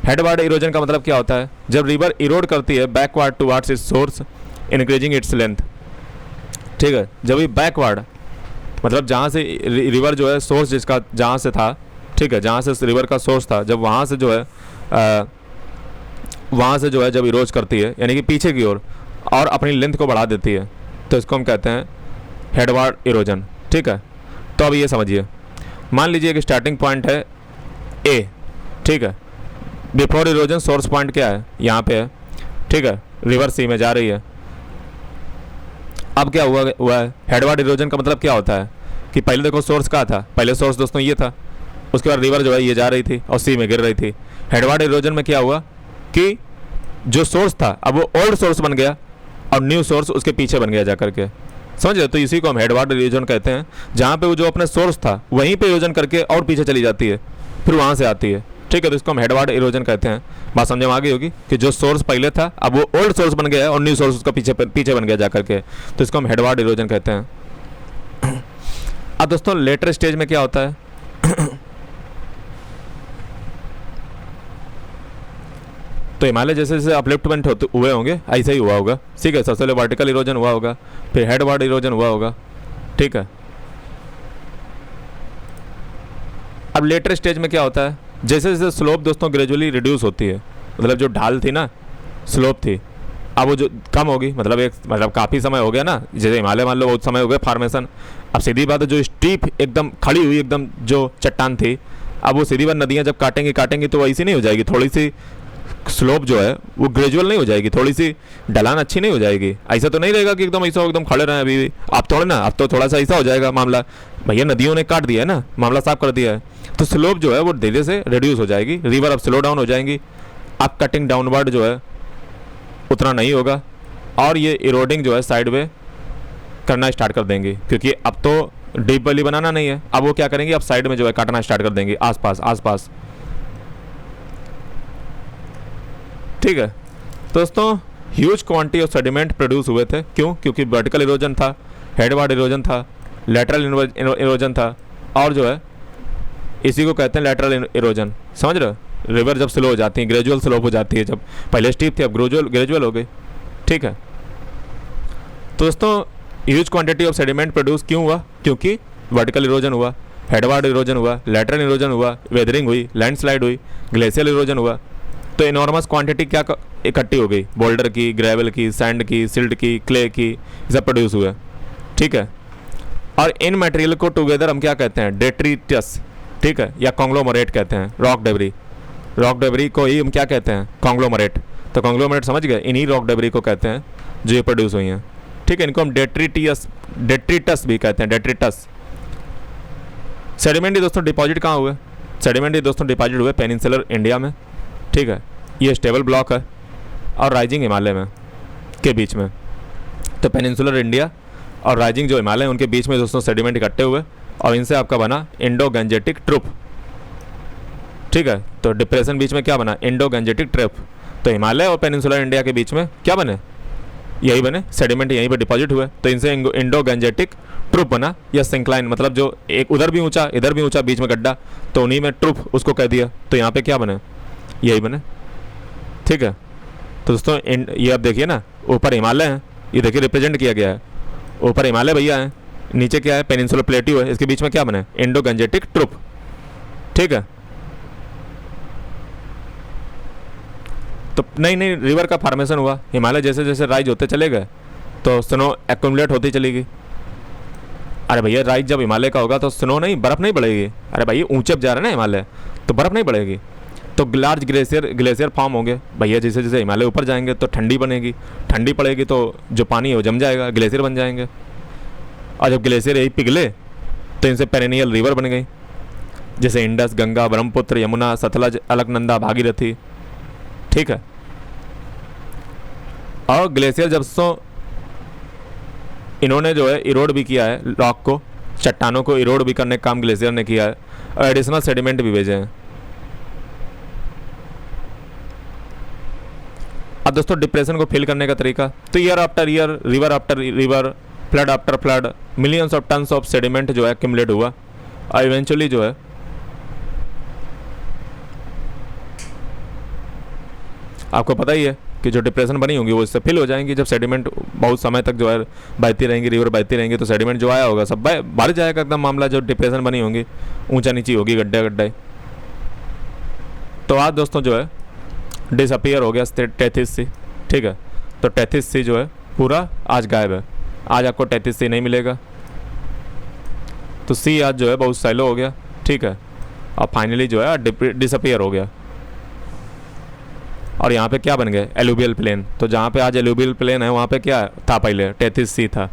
हेडवार्ड इरोजन का मतलब क्या होता है, जब रिवर इरोड करती है backward towards it's source increasing its length. ठीक है, जब ये बैकवर्ड मतलब जहाँ से रिवर जो है सोर्स जिसका जहाँ से था, ठीक है, जहाँ से रिवर का सोर्स था, जब वहाँ से जो है जब इरोज करती है, यानी कि पीछे की ओर और अपनी लेंथ को बढ़ा देती है, तो इसको हम कहते हैं हेडवार्ड इरोजन। ठीक है, तो अब ये समझिए, मान लीजिए कि स्टार्टिंग पॉइंट है ए। ठीक है, बिफोर इरोजन सोर्स पॉइंट क्या है, यहाँ पे है। ठीक है, रिवर सी में जा रही है। अब क्या हुआ है, हेडवार्ड इरोजन का मतलब क्या होता है कि पहले देखो सोर्स कहाँ था, पहले सोर्स दोस्तों ये था, उसके बाद रिवर जो है ये जा रही थी और सी में गिर रही थी। हेडवार्ड इरोजन में क्या हुआ कि जो सोर्स था अब वो ओल्ड सोर्स बन गया और न्यू सोर्स उसके पीछे बन गया जाकर के, समझ रहे? तो इसी को हम हेडवार्ड इरोजन कहते हैं, जहाँ पे वो जो अपने सोर्स था वहीं पे इरोजन करके और पीछे चली जाती है, फिर वहाँ से आती है। ठीक है, तो इसको हम हेडवार्ड इरोजन कहते हैं। बात समझ में आ गई होगी कि जो सोर्स पहले था अब वो ओल्ड सोर्स बन गया है और न्यू सोर्स उसका पीछे बन गया जाकर के, तो इसको हम हेडवार्ड इरोजन कहते हैं। अब दोस्तों लेटर स्टेज में क्या होता है, तो हिमालय जैसे जैसे अपलिफ्टमेंट हुए होंगे ऐसा ही हुआ होगा। ठीक है, सबसे पहले वर्टिकल इरोजन हुआ होगा, फिर हेडवार्ड इरोजन हुआ होगा। ठीक है, अब लेटर स्टेज में क्या होता है, जैसे जैसे स्लोप दोस्तों ग्रेजुअली रिड्यूस होती है, मतलब जो ढाल थी ना, स्लोप थी, अब वो जो कम होगी, मतलब काफ़ी समय हो गया ना, जैसे हिमालय मान लो बहुत समय हो गया फॉर्मेशन। अब सीधी बात है, जो स्टीप एकदम खड़ी हुई एकदम जो चट्टान थी, अब वो सीधी बात नदियाँ जब काटेंगी तो वैसी नहीं हो जाएगी, थोड़ी सी स्लोप जो है वो ग्रेजुअल नहीं हो जाएगी, थोड़ी सी ढलान अच्छी नहीं हो जाएगी। ऐसा तो नहीं रहेगा कि एकदम ऐसा एकदम खड़े रहें अभी। अब तो थोड़ा सा ऐसा हो जाएगा मामला, भैया नदियों ने काट दिया है ना, मामला साफ कर दिया है, तो स्लोप जो है वो धीरे से रिड्यूस हो जाएगी, रिवर अब स्लो डाउन हो जाएंगी। अब कटिंग डाउनवर्ड जो है उतना नहीं होगा और ये इरोडिंग जो है साइड वे करना स्टार्ट कर देंगे, क्योंकि अब तो डीप वैली बनाना नहीं है, अब वो क्या करेंगे, अब साइड में जो है काटना स्टार्ट कर देंगे आसपास। ठीक है दोस्तों, huge quantity of sediment produce हुए थे। क्यों? क्योंकि वर्टिकल इरोजन था, हेडवार्ड इरोजन था, लैटरल इरोजन था, और जो है इसी को कहते हैं लैटरल इरोजन। समझ रहे हो? रिवर जब स्लो हो जाती है, ग्रेजुअल स्लोप हो जाती है, जब पहले स्टीप थी अब ग्रेजुअल हो गई। ठीक है, तो दोस्तों huge quantity of sediment produce क्यों हुआ? क्योंकि वर्टिकल इरोजन हुआ, हेडवार्ड इरोजन हुआ, लैटरल इरोजन हुआ, वेदरिंग हुई, लैंडस्लाइड हुई, ग्लेशियल इरोजन हुआ। तो इनॉर्मस क्वांटिटी क्या इकट्ठी हो गई, बोल्डर की, ग्रेवल की, सैंड की, सिल्ट की, क्ले की, सब प्रोड्यूस हुए। ठीक है, और इन मटेरियल को टुगेदर हम क्या कहते हैं, डेट्रिटस। ठीक है, या कॉन्ग्लोमरेट कहते हैं। रॉक डेबरी को ही हम क्या कहते हैं, कॉन्ग्लोमरेट। तो कॉन्ग्लोमरेट समझ गए, इन्हीं रॉक डेबरी को कहते हैं जो ये प्रोड्यूस हुई हैं। ठीक है, इनको हम डेट्रिटस भी कहते हैं, डेट्रिटस। सेडिमेंट दोस्तों डिपॉजिट कहाँ हुए? सेडिमेंट दोस्तों डिपॉजिट हुए पेनिनसुलर इंडिया में। ठीक है, ये स्टेबल ब्लॉक है और राइजिंग हिमालय में के बीच में। तो पेनिनसुलर इंडिया और राइजिंग जो हिमालय है उनके बीच में दोस्तों सेडिमेंट इकट्ठे हुए और इनसे आपका बना इंडो गंजेटिक ट्रुप। ठीक है, तो डिप्रेशन बीच में क्या बना, इंडो गंजेटिक ट्रुप। तो हिमालय और पेनिनसुलर इंडिया के बीच में क्या बने, यही बने, सेडिमेंट यहीं पे डिपॉजिट हुए, तो इनसे इंडो गंजेटिक ट्रूप बना या सिंक्लाइन, मतलब जो एक उधर भी ऊंचा इधर भी ऊंचा बीच में गड्ढा, तो उन्हीं में ट्रूप उसको कह दिया, तो यहाँ पे क्या बने, यही बने। ठीक है, तो दोस्तों ये अब देखिए ना, ऊपर हिमालय है, ये देखिए रिप्रेजेंट किया गया है, ऊपर हिमालय भैया है, नीचे क्या है, पेनिनसुलर प्लेट्यू है, इसके बीच में क्या बने, इंडो गंजेटिक ट्रूप। ठीक है, तो नई नई रिवर का फॉर्मेशन हुआ, हिमालय जैसे जैसे राइज होते चले गए तो स्नो एक्यूमुलेट होती चली गई। अरे भैया राइज जब हिमालय का होगा तो स्नो नहीं, बर्फ़ नहीं बढ़ेगी। अरे भाई ऊंचे अब जा रहे हैं ना हिमालय, तो बर्फ़ नहीं बढ़ेगी, तो लार्ज ग्लेशियर फॉर्म होंगे भैया। जैसे जैसे हिमालय ऊपर जाएंगे तो ठंडी बनेगी, ठंडी पड़ेगी तो जो पानी है वो जम जाएगा, ग्लेशियर बन जाएंगे, और जब ग्लेशियर यही पिघले तो इनसे पेरेनियल रिवर बन गई, जैसे इंडस, गंगा, ब्रह्मपुत्र, यमुना, सतलज, अलकनंदा, भागीरथी। ठीक है, और ग्लेशियर जब सो इन्होंने जो है इरोड भी किया है, रॉक को, चट्टानों को इरोड भी करने का काम ग्लेशियर ने किया है, और एडिशनल सेडिमेंट भी भेजे हैं। अब दोस्तों डिप्रेशन को फिल करने का तरीका, तो year after year, river after river, flood after flood, millions of tons of sediment जो है एक्यूमुलेट हुआ, और इवेंचुअली जो है आपको पता ही है कि जो डिप्रेशन बनी होंगी वो इससे फिल हो जाएंगी। जब सेडिमेंट बहुत समय तक जो है बहती रहेंगी, रिवर बहती रहेंगी, तो सेडिमेंट जो आया होगा सब भर जाएगा एकदम मामला। जो डिप्रेशन बनी होंगी, ऊंचा नीची होगी, गड्ढे गड्ढे, तो आज दोस्तों जो है डिसअपियर हो गया टेथिस सी। ठीक है, तो टेथिस सी जो है पूरा आज गायब है, आज आपको टेथिस सी नहीं मिलेगा, तो सी आज जो है बहुत सैलो हो गया। ठीक है, और फाइनली जो है डिसअपियर हो गया, और यहाँ पे क्या बन गए, एलुवियल प्लेन। तो जहाँ पे आज एलुवियल प्लेन है वहाँ पे क्या था, पहले टेथिस सी था।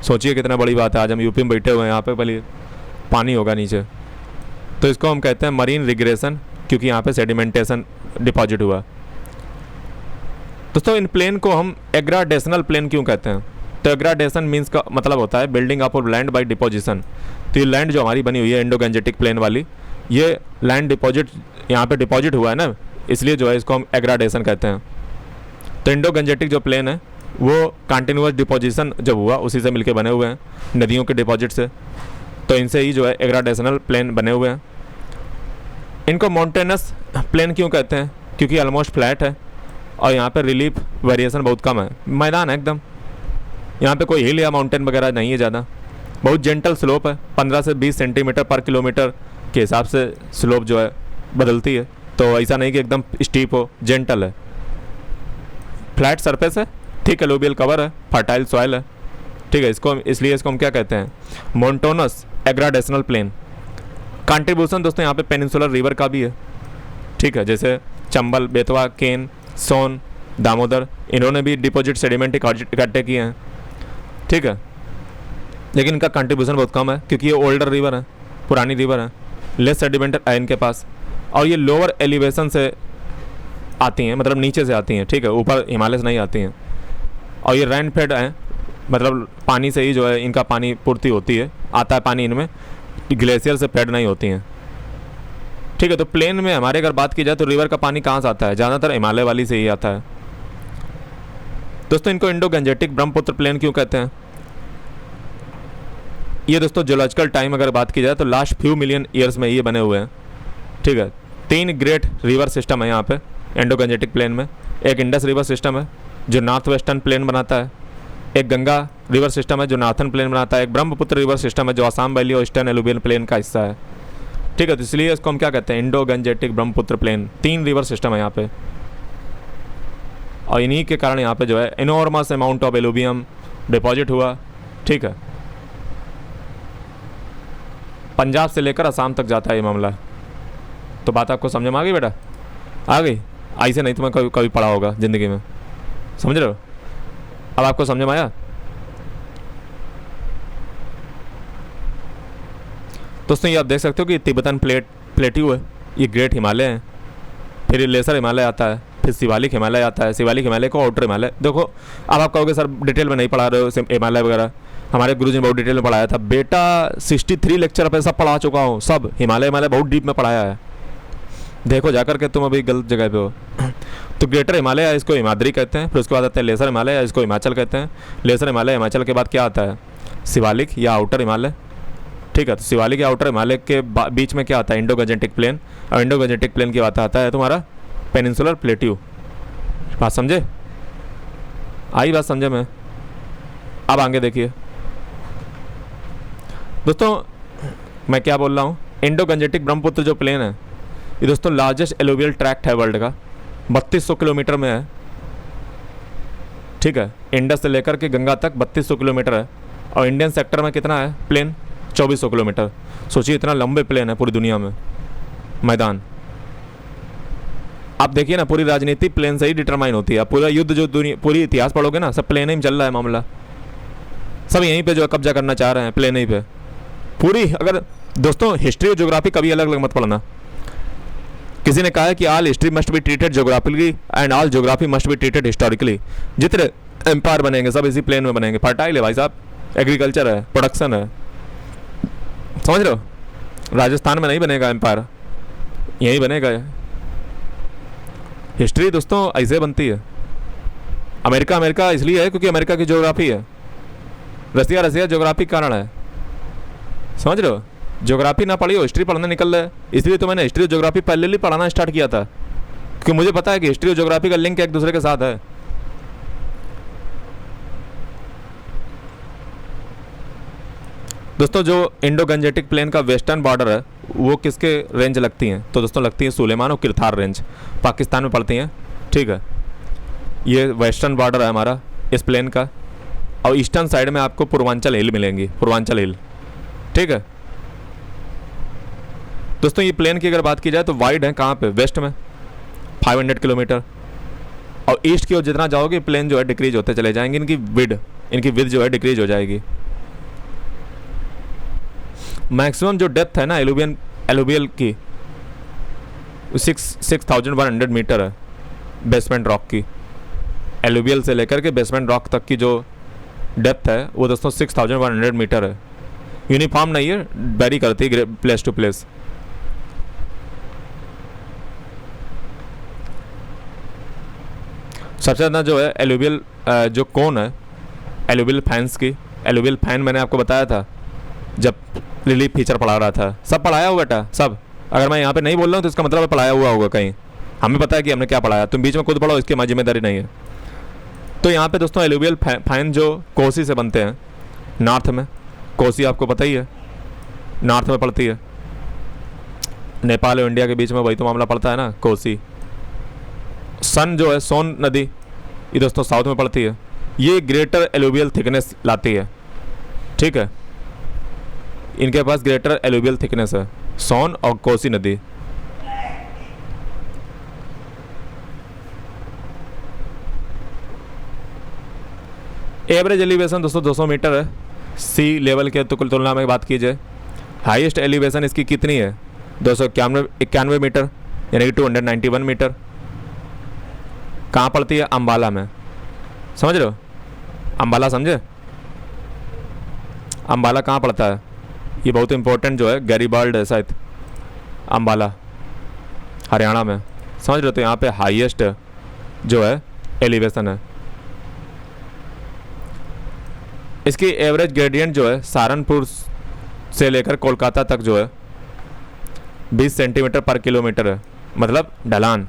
सोचिए कितना बड़ी बात है, आज हम यूपी में बैठे हुए हैं, यहाँ पे पहले पानी होगा नीचे, तो इसको हम कहते हैं मरीन रिग्रेशन, क्योंकि यहाँ पे सेडिमेंटेशन डिपॉजिट हुआ। दोस्तों इन प्लेन को हम एग्राडेशनल प्लेन क्यों कहते हैं, तो एग्राडेशन मीन्स का मतलब होता है building up of land by deposition. तो ये लैंड जो हमारी बनी हुई है इंडो गंजेटिक प्लेन वाली, ये लैंड डिपॉजिट यहाँ पे डिपॉजिट हुआ है ना, इसलिए जो है इसको हम एग्राडेशन कहते हैं। तो इंडो गंजेटिक जो प्लेन है वो कंटिन्यूअस डिपोजिशन जब हुआ उसी से मिलके बने हुए हैं, नदियों के डिपॉजिट से, तो इनसे ही जो है एग्राडेशनल प्लेन बने हुए हैं। इनको माउंटेनस प्लेन क्यों कहते हैं, क्योंकि ऑलमोस्ट फ्लैट है और यहाँ पे रिलीफ वेरिएशन बहुत कम है, मैदान है एकदम, यहाँ पे कोई हिल या माउंटेन वगैरह नहीं है ज़्यादा, बहुत जेंटल स्लोप है, 15 से 20 सेंटीमीटर पर किलोमीटर के हिसाब से स्लोप जो है बदलती है। तो ऐसा नहीं कि एकदम स्टीप हो, जेंटल है, फ्लैट सरफेस है, ठीक है, एलुवियल कवर है, फर्टाइल सॉइल है। ठीक है, इसको इसलिए इसको हम क्या कहते हैं, मोन्टोनस एग्राडेशनल प्लेन। कंट्रीब्यूशन दोस्तों यहाँ पे पेनिनसुलर रिवर का भी है। ठीक है, जैसे चंबल, बेतवा, केन, सोन, दामोदर, इन्होंने भी डिपॉजिट सेडिमेंट इकट्ठे किए हैं। ठीक है, लेकिन इनका कंट्रीब्यूशन बहुत कम है क्योंकि ये ओल्डर रिवर है, पुरानी रिवर है, लेस सेडिमेंट है इनके पास, और ये लोअर एलिवेशन से आती हैं, मतलब नीचे से आती हैं। ठीक है, ऊपर हिमालय से नहीं आती हैं, और ये रेन फेड हैं, मतलब पानी से ही जो है इनका पानी पूर्ति होती है, आता है पानी इनमें, ग्लेशियर से फेड नहीं होती हैं। ठीक है, तो प्लेन में हमारे अगर बात की जाए तो रिवर का पानी कहाँ से आता है, ज़्यादातर हिमालय वाली से ही आता है। दोस्तों इनको इंडो गंजेटिक ब्रह्मपुत्र प्लेन क्यों कहते हैं, ये दोस्तों जियोलॉजिकल टाइम अगर बात की जाए तो लास्ट फ्यू मिलियन ईयर्स में ये बने हुए हैं। ठीक है, 3 ग्रेट रिवर सिस्टम है यहाँ पे इंडो गंजेटिक प्लेन में। एक इंडस रिवर सिस्टम है जो नॉर्थ वेस्टर्न प्लेन बनाता है, एक गंगा रिवर सिस्टम है जो नॉर्थन प्लेन बनाता है, एक ब्रह्मपुत्र रिवर सिस्टम है जो आसाम वैली और ईस्टर्न एलुवियल प्लेन का हिस्सा है। ठीक है, तो इसलिए इसको हम क्या कहते हैं, Indo Gangetic Brahmaputra plain. 3 river system है यहाँ पे, और इन्हीं के कारण यहाँ पे जो है enormous amount of alluvium deposit हुआ। ठीक है, पंजाब से लेकर असम तक जाता है ये मामला। तो बात आपको समझ में आ गई बेटा, आ गई, ऐसे नहीं तुम्हें कभी कभी पढ़ा होगा ज़िंदगी में, समझ रहे हो, अब आपको समझ में आया। दोस्तों ये आप देख सकते हो कि तिब्बतन प्लेट्यू है, ये ग्रेट हिमालय है, फिर ये लेसर हिमालय आता है, फिर शिवालिक हिमालय आता है, शिवालिक हिमालय को आउटर हिमालय। देखो अब आप कहोगे सर डिटेल में नहीं पढ़ा रहे हो हिमालय वगैरह, हमारे गुरुजी ने बहुत डिटेल में पढ़ाया था बेटा, 63 लेक्चर पे सब पढ़ा चुका हूँ, सब हिमालय बहुत डीप में पढ़ाया है, देखो जाकर के, तुम अभी गलत जगह पे हो। तो ग्रेटर हिमालय इसको हिमाद्री कहते हैं, फिर उसके बाद आता है लेसर हिमालय, इसको हिमाचल कहते हैं। लेसर हिमालय, हिमाचल के बाद क्या आता है? शिवालिक या आउटर हिमालय। ठीक है, तो शिवालिक या आउटर हिमालय के बीच में क्या आता है? इंडो गंजेटिक प्लेन, और इंडो गंजेटिक प्लेन की बात आता है तुम्हारा पेनिनसुलर प्लेट्यू। बात समझे? आई बात समझे में? अब आगे देखिए दोस्तों, मैं क्या बोल रहा हूँ, इंडो गंजेटिक ब्रह्मपुत्र जो प्लेन है ये दोस्तों लार्जेस्ट एलुवियल ट्रैक्ट है वर्ल्ड का, 3200 किलोमीटर में है। ठीक है, इंडस से लेकर के गंगा तक 3200 किलोमीटर है, और इंडियन सेक्टर में कितना है प्लेन? 2400 किलोमीटर। सोचिए इतना लंबे प्लेन है पूरी दुनिया में मैदान। आप देखिए ना, पूरी राजनीति प्लेन से ही डिटरमाइन होती है। पूरा युद्ध जो दुनिया, पूरी इतिहास पढ़ोगे ना, सब प्लेन ही में चल रहा है मामला। सब यहीं पे जो है कब्जा करना चाह रहे हैं, प्लेन ही पे पूरी। अगर दोस्तों हिस्ट्री और ज्योग्राफी कभी अलग अलग मत पढ़ना। किसी ने कहा है कि all history must be treated geographically and all geography must be treated historically. जितने एम्पायर बनेंगे सब इसी प्लेन में बनेंगे। फर्टाइल है भाई साहब, एग्रीकल्चर है, प्रोडक्शन है, समझ रहे हो? राजस्थान में नहीं बनेगा एम्पायर, यहीं बनेगा। हिस्ट्री दोस्तों ऐसे बनती है। अमेरिका अमेरिका इसलिए है क्योंकि अमेरिका की ज्योग्राफी है। रसिया रसिया ज्योग्राफी कारण है, समझ रहे हो? ज्योग्राफी ना पढ़ी हो, हिस्ट्री पढ़ने निकल रहे। इसलिए तो मैंने हिस्ट्री और ज्योग्राफी पहले ही पढ़ाना स्टार्ट किया था, क्योंकि मुझे पता है कि हिस्ट्री और ज्योग्राफी का लिंक एक दूसरे के साथ है। दोस्तों जो इंडो गंजेटिक प्लेन का वेस्टर्न बॉर्डर है वो किसके रेंज लगती हैं? तो दोस्तों लगती है सुलेमान और किरथार रेंज, पाकिस्तान में पड़ती हैं। ठीक है, ये वेस्टर्न बॉर्डर है हमारा इस प्लेन का, और ईस्टर्न साइड में आपको पूर्वांचल हिल मिलेंगी, पूर्वांचल हिल। ठीक है दोस्तों, ये प्लेन की अगर बात की जाए तो वाइड है कहाँ पे? वेस्ट में 500 किलोमीटर, और ईस्ट की ओर जितना जाओगे प्लेन जो है डिक्रीज होते चले जाएंगे। इनकी विड्थ जो है डिक्रीज हो जाएगी। मैक्सिमम जो डेप्थ है ना एलुवियल की 6100 मीटर है बेसमेंट रॉक की। एलुवियल से लेकर के बेसमेंट रॉक तक की जो डेप्थ है वो दोस्तों 6100 मीटर है। यूनिफॉर्म नहीं है, वेरी करती है प्लेस टू प्लेस। सबसे ज़्यादा जो है एलुवियल जो कोन है एलुवियल फैंस की। एलुवियल फैन मैंने आपको बताया था जब रिलीफ फीचर पढ़ा रहा था। सब पढ़ाया हुआ बेटा, सब। अगर मैं यहाँ पे नहीं बोल रहा हूँ तो इसका मतलब है पढ़ाया हुआ होगा कहीं। हमें पता है कि हमने क्या पढ़ाया, तुम बीच में खुद पढ़ो, इसकी हमारी जिम्मेदारी नहीं है। तो यहाँ पे दोस्तों एलुवियल फैन जो कोसी से बनते हैं नॉर्थ में। कोसी आपको पता ही है नॉर्थ में पड़ती है, नेपाल और इंडिया के बीच में वही तो मामला पड़ता है ना, कोसी। सन जो है सोन नदी, ये दोस्तों साउथ में पड़ती है। ये ग्रेटर एलुवियल थिकनेस लाती है। ठीक है, इनके पास ग्रेटर एलुवियल थिकनेस है, सोन और कोसी नदी। एवरेज एलिवेशन दोस्तों 200 मीटर है सी लेवल के तुलना में बात की जाए। हाईएस्ट एलिवेशन इसकी कितनी है? 291 मीटर, यानी कि 291 मीटर। कहाँ पड़ती है? अंबाला में। समझ रहे हो? अंबाला समझे? अंबाला कहाँ पड़ता है? ये बहुत इंपॉर्टेंट जो है गैरीबाल्ड है शायद, अंबाला हरियाणा में। समझ रहे हो? तो यहाँ पे हाईएस्ट जो है एलिवेशन है। इसकी एवरेज ग्रेडियंट जो है सहारनपुर से लेकर कोलकाता तक जो है 20 सेंटीमीटर पर किलोमीटर है। मतलब ढलान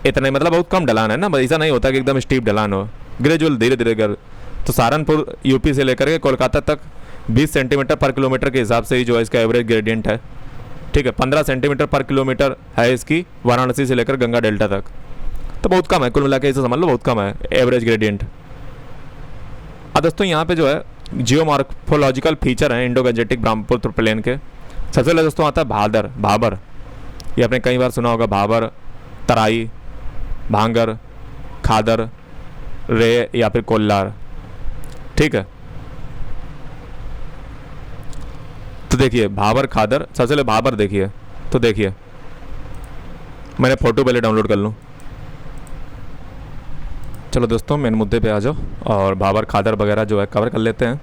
इतना ही, मतलब बहुत कम ढलान है ना, ऐसा नहीं होता कि एकदम स्टीप ढलान हो, ग्रेजुअल धीरे धीरे कर। तो सहारनपुर यूपी से लेकर के कोलकाता तक 20 सेंटीमीटर पर किलोमीटर के हिसाब से ही जो है इसका एवरेज ग्रेडियंट है। ठीक है, 15 सेंटीमीटर पर किलोमीटर है इसकी वाराणसी से लेकर गंगा डेल्टा तक। तो बहुत कम है, कुल मिला के इसे समझ लो बहुत कम है एवरेज ग्रेडियंट। अब दोस्तों यहाँ पे जो है जियोमॉर्फोलॉजिकल फीचर हैं इंडो गंजेटिक ब्रह्मपुत्र प्लेन के। सबसे पहले दोस्तों आता है भाबर। ये आपने कई बार सुना होगा, भाबर, तराई, भांगर, खादर, रे या फिर कोल्लार। ठीक है, तो देखिए भाबर खादर। सबसे पहले भाबर देखिए, तो देखिए मैंने फ़ोटो पहले डाउनलोड कर लूँ। चलो दोस्तों मेन मुद्दे पे आ जाओ और भाबर खादर वगैरह जो है कवर कर लेते हैं।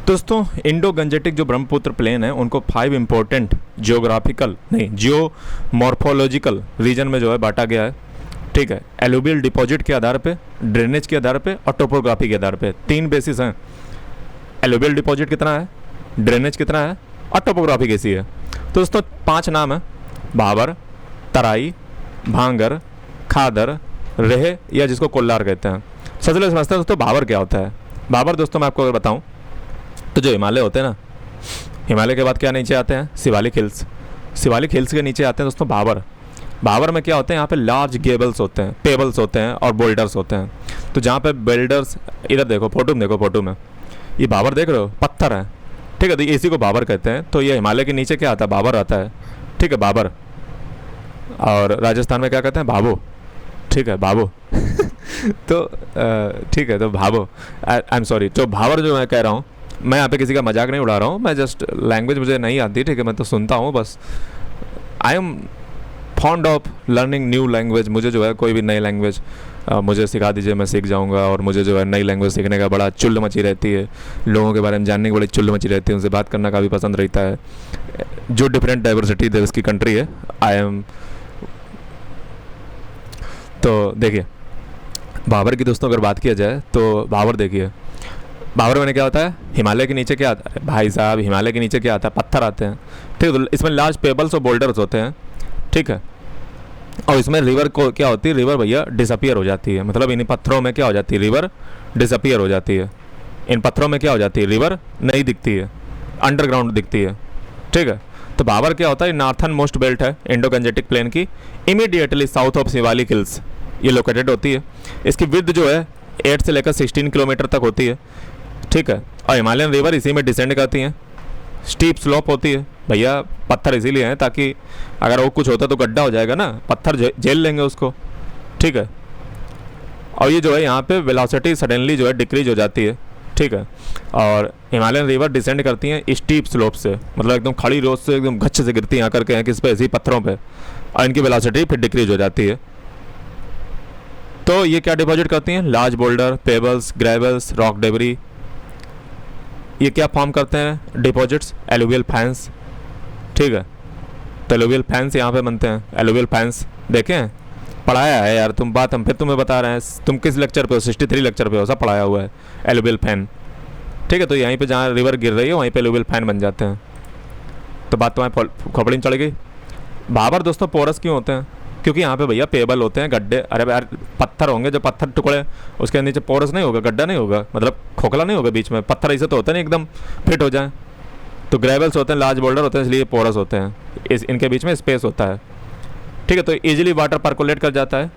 दोस्तों इंडो गंजेटिक जो ब्रह्मपुत्र प्लेन है उनको 5 इंपॉर्टेंट जियोमॉर्फोलॉजिकल रीजन में जो है बांटा गया है। ठीक है। एलुवियल डिपॉजिट के आधार पे, ड्रेनेज के आधार पे और टोपोग्राफी के आधार पे 3 बेसिस हैं। एलुवियल डिपॉजिट कितना है, ड्रेनेज कितना है और टोपोग्राफी कैसी है। तो दोस्तों 5 नाम है, भाबर, तराई, भांगर, खादर, रेह या जिसको कोल्लार कहते हैं। सबसे पहले समझते हैं दोस्तों भाबर क्या होता है। भाबर दोस्तों मैं आपको अगर बताऊं तो जो हिमालय होते हैं ना, हिमालय के बाद क्या नीचे आते हैं, शिवालिक हिल्स। शिवालिक हिल्स के नीचे आते हैं दोस्तों भाबर। भाबर में क्या होते हैं, यहाँ पे लार्ज गेबल्स होते हैं, पेबल्स होते हैं और बोल्डर्स होते हैं। तो जहाँ पे बिल्डर्स, इधर देखो फोटो में, देखो फोटो में ये भाबर देख रहे हो, पत्थर है, ठीक है। तो इसी को भाबर कहते हैं। तो ये हिमालय के नीचे क्या आता है, भाबर आता है, ठीक है, भाबर। और राजस्थान में क्या कहते हैं, भाबो, ठीक है, भाबो तो ठीक है, तो भाबो, आई एम सॉरी। तो भाबर जो मैं कह रहा हूँ, मैं यहाँ पे किसी का मजाक नहीं उड़ा रहा हूँ, मैं जस्ट लैंग्वेज मुझे नहीं आती, ठीक है, मैं तो सुनता हूँ बस। I am fond of learning new language. मुझे जो है कोई भी नई लैंग्वेज मुझे सिखा दीजिए, मैं सीख जाऊंगा। और मुझे जो है नई लैंग्वेज सीखने का बड़ा चुल्ल मची रहती है, लोगों के बारे में जानने की बड़ी चुल्ल मची रहती है, उनसे बात करना काफ़ी पसंद रहता है। जो डिफरेंट डाइवर्सिटी देश की कंट्री है, आई एम। तो देखिए भाबर की दोस्तों अगर बात किया जाए तो भाबर देखिए, भाबर में क्या होता है, हिमालय के नीचे क्या आता है भाई साहब, हिमालय के नीचे क्या आता है, पत्थर आते हैं, ठीक है। तो इसमें लार्ज पेबल्स और बोल्डर्स होते हैं, ठीक है। और इसमें रिवर को क्या होती है, रिवर भैया डिसअपियर हो जाती है। मतलब इन पत्थरों में क्या हो जाती है, रिवर डिसअपियर हो जाती है। इन पत्थरों में क्या हो जाती है, रिवर नहीं दिखती है, अंडरग्राउंड दिखती है, ठीक है। तो भाबर क्या होता है, नॉर्थन मोस्ट बेल्ट है इंडो गंजेटिक प्लेन की, immediately south of Shivalik hills ये लोकेटेड होती है। इसकी विड्थ जो है 8 से लेकर 16 किलोमीटर तक होती है, ठीक है। और हिमालयन रिवर इसी में डिसेंड करती हैं, स्टीप स्लोप होती है भैया। पत्थर इसीलिए हैं ताकि अगर वो कुछ होता तो गड्ढा हो जाएगा ना, पत्थर झेल लेंगे उसको, ठीक है। और ये जो है यहाँ पे वेलोसिटी सडनली जो है डिक्रीज हो जाती है, ठीक है। और हिमालयन रिवर डिसेंड करती हैं स्टीप स्लोप से, मतलब एकदम खड़ी रोड से एकदम गच्छ से गिरती हैं आकर के किस पे, इसी पत्थरों पे, और इनकी वेलोसिटी फिर डिक्रीज हो जाती है। तो ये क्या डिपॉजिट करती हैं, large boulder, pebbles, gravels, rock debris. ये क्या फॉर्म करते हैं डिपॉजिट्स, एलुवियल फैंस, ठीक है। तो एलुवियल फैंस यहाँ पे बनते हैं, एलुवियल फैंस देखें, पढ़ाया है यार तुम, बात हम फिर तुम्हें बता रहे हैं। तुम किस लेक्चर पे हो, 63 लेक्चर पे हो, सब पढ़ाया हुआ है एलुवियल फैन, ठीक है। तो यहीं पे जहाँ रिवर गिर रही है वहीं पे एलुवियल फैन बन जाते हैं। तो बात तुम्हारी खोपड़ी में चढ़ गई। भाबर दोस्तों पोरस क्यों होते हैं, क्योंकि यहाँ पे भैया पेबल होते हैं, गड्ढे, अरे यार पत्थर होंगे, जो पत्थर टुकड़े उसके नीचे पोरस नहीं होगा, गड्ढा नहीं होगा, मतलब खोखला नहीं होगा बीच में, पत्थर ऐसे तो होता नहीं एकदम फिट हो जाए। तो ग्रेवल्स होते हैं, लार्ज बोल्डर होते हैं, इसलिए पोरस होते हैं, इनके बीच में स्पेस होता है, ठीक है। तो इजीली वाटर परकोलेट कर जाता है,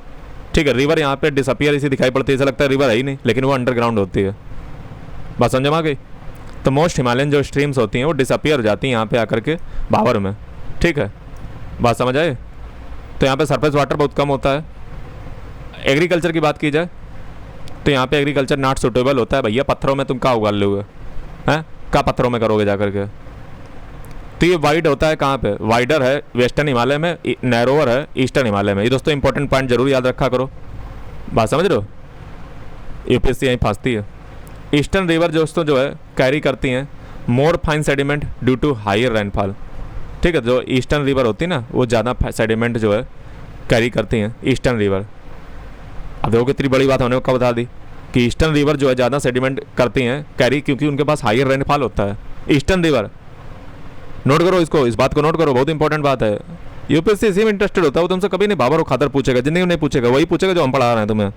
ठीक है। रिवर यहाँ पे डिसअपियर इसी दिखाई पड़ती है, ऐसा लगता है रिवर है ही नहीं, लेकिन वो अंडरग्राउंड होती है। बात समझ में आ गई। तो मोस्ट हिमालयन जो स्ट्रीम्स होती हैं वो डिसअपियर हो जाती हैं यहाँ पे आकर के भाबर में, ठीक है। बात समझ आए। तो यहाँ पे सरफेस वाटर बहुत कम होता है। एग्रीकल्चर की बात की जाए तो यहाँ पे एग्रीकल्चर नॉट सूटेबल होता है भैया। पत्थरों में तुम क्या उगा लोगे, हैं क्या पत्थरों में करोगे जा करके। तो ये वाइड होता है कहाँ पे, वाइडर है वेस्टर्न हिमालय में, नैरोवर है ईस्टर्न हिमालय में। ये दोस्तों इंपॉर्टेंट पॉइंट जरूर याद रखा करो, बात समझ रहे हो, यूपीएससी यहीं फंसती है। ईस्टर्न रिवर दोस्तों जो है कैरी करती हैं more fine sediment due to higher rainfall, ठीक है। जो ईस्टर्न रिवर होती है ना वो ज़्यादा सेडिमेंट जो है कैरी करती हैं ईस्टर्न रिवर। अब देखो कितनी बड़ी बात होने को बता दी कि ईस्टर्न रिवर जो है ज़्यादा सेडिमेंट करती हैं कैरी, क्योंकि उनके पास हायर रेनफॉल होता है। ईस्टर्न रिवर नोट करो इसको, इस बात को नोट करो, बहुत इंपॉर्टेंट बात है। यूपीएससी इसी में इंटरेस्टेड होता है, वो तुमसे कभी नहीं भाबर और खादर पूछेगा, जिंदगी में नहीं पूछेगा, वही पूछेगा जो हम पढ़ा रहे हैं तुम्हें।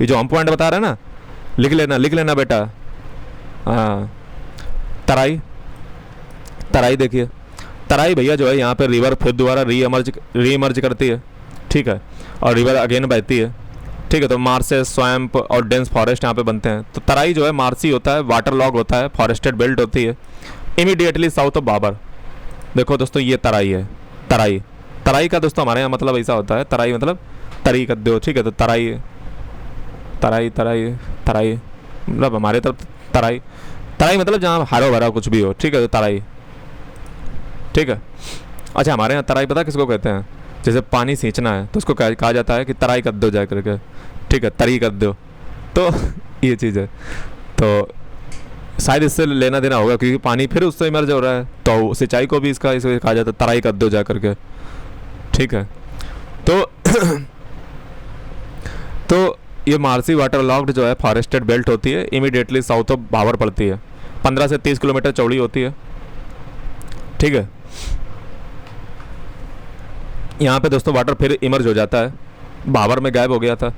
ये जो हम पॉइंट बता रहे हैं ना, लिख लेना बेटा। हाँ तराई, तराई देखिए, तराई भैया जो है यहाँ पे रिवर फिर दोबारा री इमर्ज करती है, ठीक है। और रिवर अगेन बहती है, ठीक है। तो मार्सेस, स्वैम्प और डेंस फॉरेस्ट यहाँ पे बनते हैं। तो तराई जो है मार्सी होता है, वाटर लॉग होता है, फॉरेस्टेड बेल्ट होती है, इमीडिएटली साउथ ऑफ भाबर। देखो दोस्तों ये तराई है, तराई, तराई का दोस्तों हमारे यहाँ मतलब ऐसा होता है, तराई मतलब तरी कर दो, ठीक है। तो तराई, तराई तराई तराई मतलब हमारे तरफ तराई, तराई मतलब जहाँ हरा भरा कुछ भी हो, ठीक है। तो तराई, ठीक है। अच्छा हमारे यहाँ तराई पता किसको कहते हैं, जैसे पानी सींचना है तो उसको कहा जाता है कि तराई कर दो जा करके, ठीक है, तरी कर दो। तो ये चीज़ है। तो शायद इससे लेना देना होगा क्योंकि पानी फिर उससे इमर्ज हो रहा है, तो सिंचाई को भी इसका कहा जाता है तराई कर दो जा करके, ठीक है। तो तो ये मार्सी वाटर लॉक्ड जो है फॉरेस्टेड बेल्ट होती है, इमीडिएटली साउथ ऑफ भावर पड़ती है, 15 से 30 किलोमीटर चौड़ी होती है, ठीक है। यहाँ पे दोस्तों वाटर फिर इमर्ज हो जाता है, भावर में गायब हो गया था।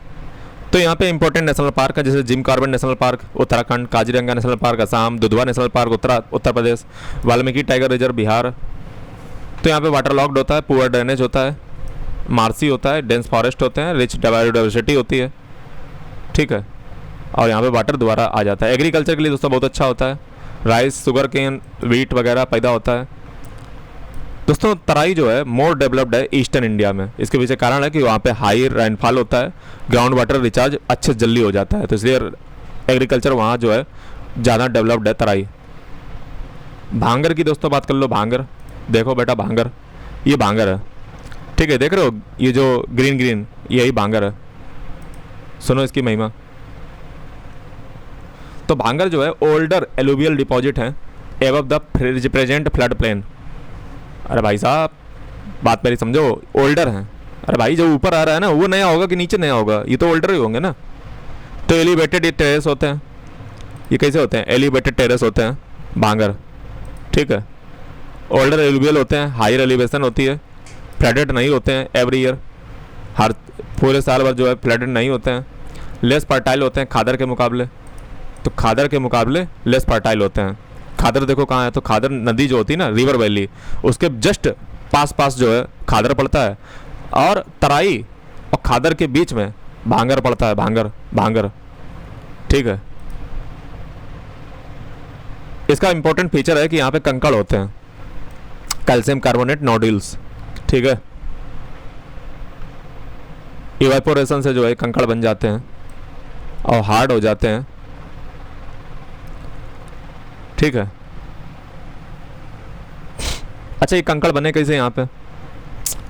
तो यहाँ पे इंपॉर्टेंट नेशनल पार्क है, जैसे Jim Corbett national park Uttarakhand, Kaziranga national park Assam, Dudhwa national park Uttar Pradesh, Valmiki tiger reserve Bihar. तो यहाँ पे वाटर लॉक्ड होता है, पुअर ड्रेनेज होता है, मार्सी होता है, डेंस फॉरेस्ट होते हैं, रिच बायोडाइवर्सिटी होती है, ठीक है। और यहाँ पे वाटर दोबारा आ जाता है। एग्रीकल्चर के लिए दोस्तों बहुत अच्छा होता है, राइस, शुगर केन, वीट वगैरह पैदा होता है। दोस्तों तराई जो है मोर डेवलप्ड है ईस्टर्न इंडिया में, इसके पीछे कारण है कि वहाँ पे हाई रेनफॉल होता है, ग्राउंड वाटर रिचार्ज अच्छे जल्दी हो जाता है, तो इसलिए एग्रीकल्चर वहाँ जो है ज़्यादा डेवलप्ड है तराई। भांगर की दोस्तों बात कर लो, भांगर देखो बेटा, भांगर ये भांगर है, ठीक है, देख रहे हो ये जो ग्रीन ग्रीन यही भांगर है। सुनो इसकी महिमा। तो भांगर जो है ओल्डर एलुवियल डिपॉजिट है above the present flood plain. अरे भाई साहब बात मेरी समझो, ओल्डर हैं। अरे भाई जो ऊपर आ रहा है ना वो नया होगा कि नीचे नया होगा, ये तो ओल्डर ही होंगे ना। तो एलिवेटेड टेरेस होते हैं, ये कैसे होते हैं, एलिवेटेड टेरेस होते हैं भांगर, ठीक है। ओल्डर एलुवियल होते हैं, हायर एलिवेशन होती है, फ्लडेड नहीं होते हैं एवरी ईयर, हर पूरे साल भर जो है फ्लडेड नहीं होते हैं, लेस फर्टाइल होते हैं खादर के मुकाबले। तो खादर के मुकाबले लेस फर्टाइल होते हैं। खादर देखो कहाँ है, तो खादर नदी जो होती है ना, रिवर वैली, उसके जस्ट पास जो है खादर पड़ता है, और तराई और खादर के बीच में भांगर पड़ता है, भांगर, ठीक है। इसका इंपॉर्टेंट फीचर है कि यहाँ पे कंकड़ होते हैं, कैल्शियम कार्बोनेट नोड्यूल्स, ठीक है। इवेपोरेशन से जो है कंकड़ बन जाते हैं और हार्ड हो जाते हैं, ठीक है। अच्छा ये कंकड़ बने कैसे यहाँ पे,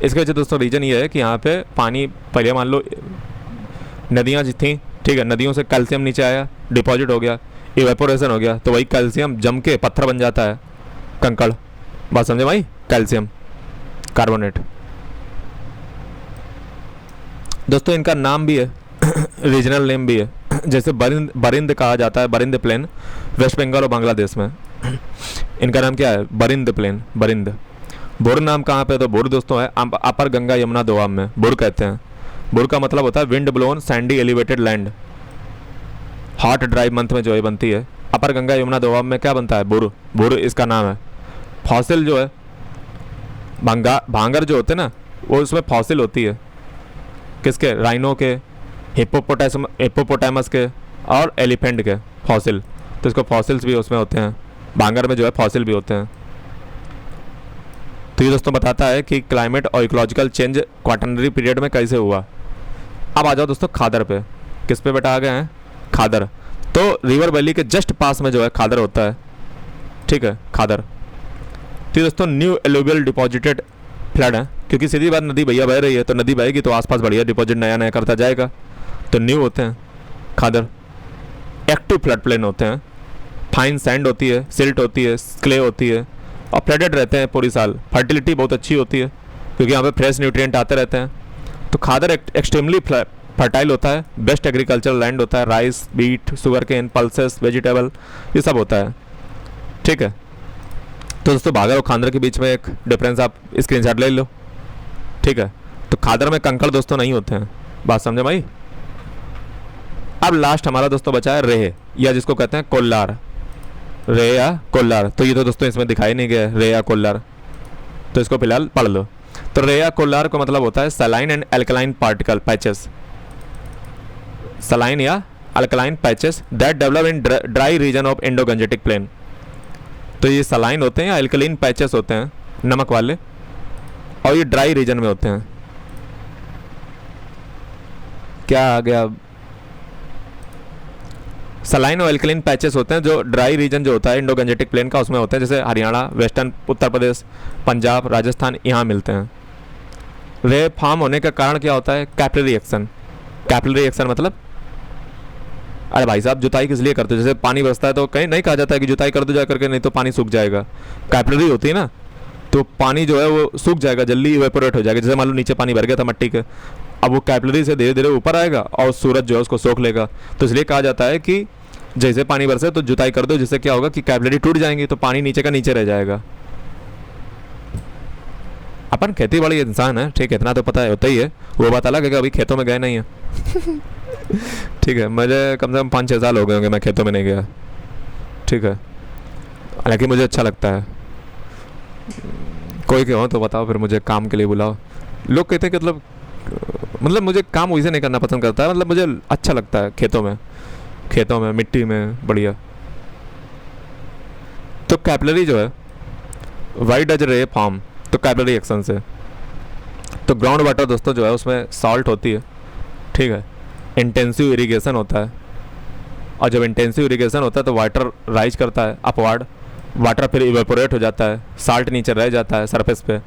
इसके वजह दोस्तों रीजन ये है कि यहाँ पे पानी पहले मान लो नदियाँ थी, ठीक है, नदियों से कैल्शियम नीचे आया, डिपॉजिट हो गया, इवेपोरेशन हो गया, तो वही कैल्शियम जम के पत्थर बन जाता है, कंकड़। बात समझे भाई, कैल्शियम कार्बोनेट। दोस्तों इनका नाम भी है रीजनल नेम भी है, जैसे बरिंद कहा जाता है, बरिंद प्लेन वेस्ट बंगाल और बांग्लादेश में इनका नाम क्या है, बरिंद प्लेन, बरिंद। बुर नाम कहाँ पे, तो बुर दोस्तों है अपर गंगा यमुना दोआब में, बुर कहते हैं। बुर का मतलब होता है wind blown Sandy elevated land, hot dry month में जो है बनती है। अपर गंगा यमुना दोआब में क्या बनता है, बुर, बुर इसका नाम है। फॉसिल जो है भांगर जो होते हैं ना, वो उसमें फॉसिल होती है, किसके, राइनो के, हिप्पोपोटामस के और एलिफेंट के फॉसिल, तो इसको फॉसिल्स भी उसमें होते हैं, भांगर में जो है फॉसिल भी होते हैं। तो ये दोस्तों बताता है कि क्लाइमेट और इकोलॉजिकल चेंज क्वाटरनरी पीरियड में कैसे हुआ। अब आ जाओ दोस्तों खादर पे, किस पे बेटा आ गए हैं, खादर। तो रिवर वैली के जस्ट पास में जो है खादर होता है, ठीक है, खादर। तो ये दोस्तों न्यू एलुवियल डिपॉजिटेड फ्लड है, क्योंकि सीधी बात नदी भैया बह रही है, तो नदी बहेगी तो आसपास बढ़िया डिपॉजिट नया नया करता जाएगा, तो न्यू होते हैं खादर। एक्टिव फ्लड प्लेन होते हैं, फाइन सैंड होती है, सिल्ट होती है, क्ले होती है, और फ्लडेड रहते हैं पूरी साल। फर्टिलिटी बहुत अच्छी होती है क्योंकि यहाँ पे फ्रेश न्यूट्रिएंट आते रहते हैं। तो खादर एक्सट्रीमली फर्टाइल होता है, बेस्ट एग्रीकल्चरल लैंड होता है, rice, wheat, sugar cane, pulses, vegetable, ये सब होता है, ठीक है। तो दोस्तों भागर और खादर के बीच में एक डिफरेंस आप स्क्रीनशॉट ले लो, ठीक है। तो खादर में कंकड़ दोस्तों नहीं होते हैं, बात समझे भाई। अब लास्ट हमारा दोस्तों बचा है रेह, या जिसको कहते हैं कोल्लार, रे या कोल्लार। तो ये तो दोस्तों इसमें दिखाई नहीं गया रे या कोल्लार, तो इसको फिलहाल पढ़ लो। तो रे या कोल्लार का मतलब होता है saline and alkaline particle patches, saline या alkaline patches that develop in dry region of Indo Gangetic plain. तो ये सलाइन होते हैं या अल्कलाइन पैचेस होते हैं नमक वाले, और ये ड्राई रीजन में होते हैं। क्या आ गया, सलाइन और एल्कलाइन पैचेस होते हैं जो ड्राई रीजन जो होता है इंडो गंजेटिक प्लेन का, उसमें होते हैं, जैसे हरियाणा, वेस्टर्न उत्तर प्रदेश, पंजाब, राजस्थान, यहाँ मिलते हैं। रे फॉर्म होने का कारण क्या होता है, कैपिलरी एक्शन। कैपिलरी एक्शन मतलब, अरे भाई साहब जुताई किस लिए करते हो, जैसे पानी बरसता है तो कहीं नहीं कहा जाता है कि जुताई कर दो जा करके, नहीं तो पानी सूख जाएगा। कैपिलरी होती है ना, तो पानी जो है वो सूख जाएगा, जल्दी इवेपोरेट हो जाएगा। जैसे मान लो नीचे पानी भर गया था मट्टी के, अब वो कैपिलरी से धीरे धीरे ऊपर आएगा और सूरज जो है उसको सोख लेगा। तो इसलिए कहा जाता है कि जैसे पानी बरसे तो जुताई कर दो, जिससे क्या होगा कि कैपिलरी टूट जाएंगी, तो पानी नीचे का नीचे रह जाएगा। अपन खेती बाड़ी इंसान है, ठीक है, इतना तो पता है, होता ही है। वो बात अलग है कि अभी खेतों में गए नहीं है। ठीक है, मुझे कम से कम 5-6 साल हो गए होंगे मैं खेतों में नहीं गया, ठीक है, हालांकि मुझे अच्छा लगता है। कोई कहो तो बताओ, फिर मुझे काम के लिए बुलाओ। लोग कहते हैं कि मतलब मुझे काम वैसे नहीं करना पसंद करता है, मतलब मुझे अच्छा लगता है खेतों में मिट्टी में बढ़िया। तो कैपिलरी जो है वाई डज रे फॉर्म, तो कैपिलरी एक्शन से। तो ग्राउंड वाटर दोस्तों जो है उसमें सॉल्ट होती है, ठीक है, इंटेंसिव इरिगेशन होता है, और जब इंटेंसिव इरिगेशन होता है तो वाटर राइज करता है अपवार्ड, वाटर फिर इवेपोरेट हो जाता है, साल्ट नीचे रह जाता है सरफेस पे,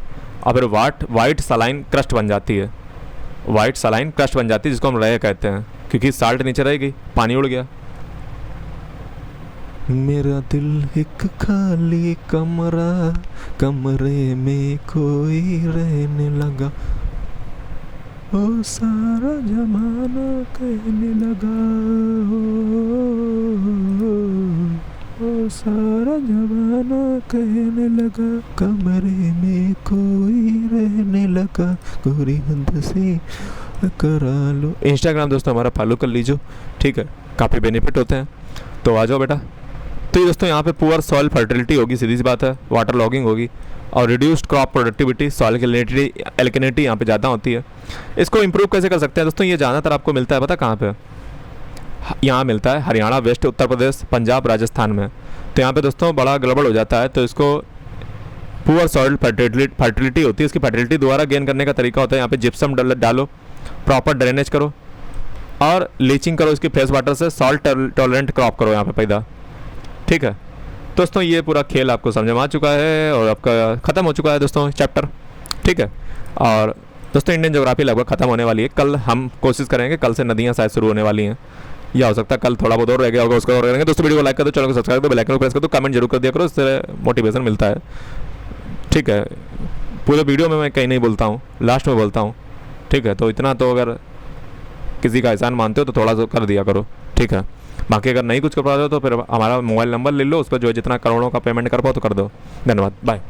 और फिर वाइट सलाइन क्रस्ट बन जाती है, वाइट सलाइन क्रस्ट बन जाती है, जिसको हम रेय कहते हैं, क्योंकि साल्ट नीचे रहेगी, पानी उड़ गया। मेरा दिल एक खाली कमरा, कमरे में कोई रहने लगा, ओ सारा जमाना कहने लगा, ओ सारा जमाना कहने लगा, कमरे में कोई रहने लगा, गोरी हद से करा लो। इंस्टाग्राम दोस्तों हमारा फॉलो कर लीजिए, ठीक है, काफ़ी बेनिफिट होते हैं, तो आ जाओ बेटा। तो ये दोस्तों यहाँ पे पुअर सॉइल फर्टिलिटी होगी, सीधी सी बात है, वाटर लॉगिंग होगी, और reduced crop productivity, soil alkalinity यहाँ पे ज़्यादा होती है। इसको इंप्रूव कैसे कर सकते हैं दोस्तों? ये ज़्यादातर आपको मिलता है, पता कहाँ पे? यहाँ मिलता है हरियाणा, वेस्ट उत्तर प्रदेश, पंजाब, राजस्थान में। तो यहाँ पे दोस्तों बड़ा गड़बड़ हो जाता है, तो इसको पुअर सॉइल फर्टिलिटी होती है, इसकी फर्टिलिटी दोबारा गेन करने का तरीका होता है, यहाँ पे जिप्सम डालो, प्रॉपर ड्रेनेज करो, और लीचिंग करो इसकी फ्रेश वाटर से, सॉल्ट टॉलरेंट क्रॉप करो यहाँ पे पैदा, ठीक है। दोस्तों ये पूरा खेल आपको समझ में आ चुका है, और आपका ख़त्म हो चुका है दोस्तों चैप्टर, ठीक है। और दोस्तों इंडियन ज्योग्राफी लगभग ख़त्म होने वाली है, कल हम कोशिश करेंगे, कल से नदियाँ शायद शुरू होने वाली हैं, या हो सकता है कल थोड़ा बहुत और रह गया होगा, उसको और करेंगे। दोस्तों वीडियो को लाइक कर दो, चैनल को सब्सक्राइब कर दो, बेल आइकन को प्रेस कर दो, कमेंट जरूर कर दिया करो, इससे मोटिवेशन मिलता है, ठीक है। पूरे वीडियो में मैं कहीं नहीं बोलता हूँ, लास्ट में बोलता हूँ, ठीक है। तो इतना तो अगर किसी का एहसान मानते हो तो थोड़ा सा कर दिया करो, ठीक है। बाकी अगर नहीं कुछ कर पा रहे हो तो फिर हमारा मोबाइल नंबर ले लो, उस पर जो है जितना करोड़ों का पेमेंट कर पाओ तो कर दो। धन्यवाद, बाय।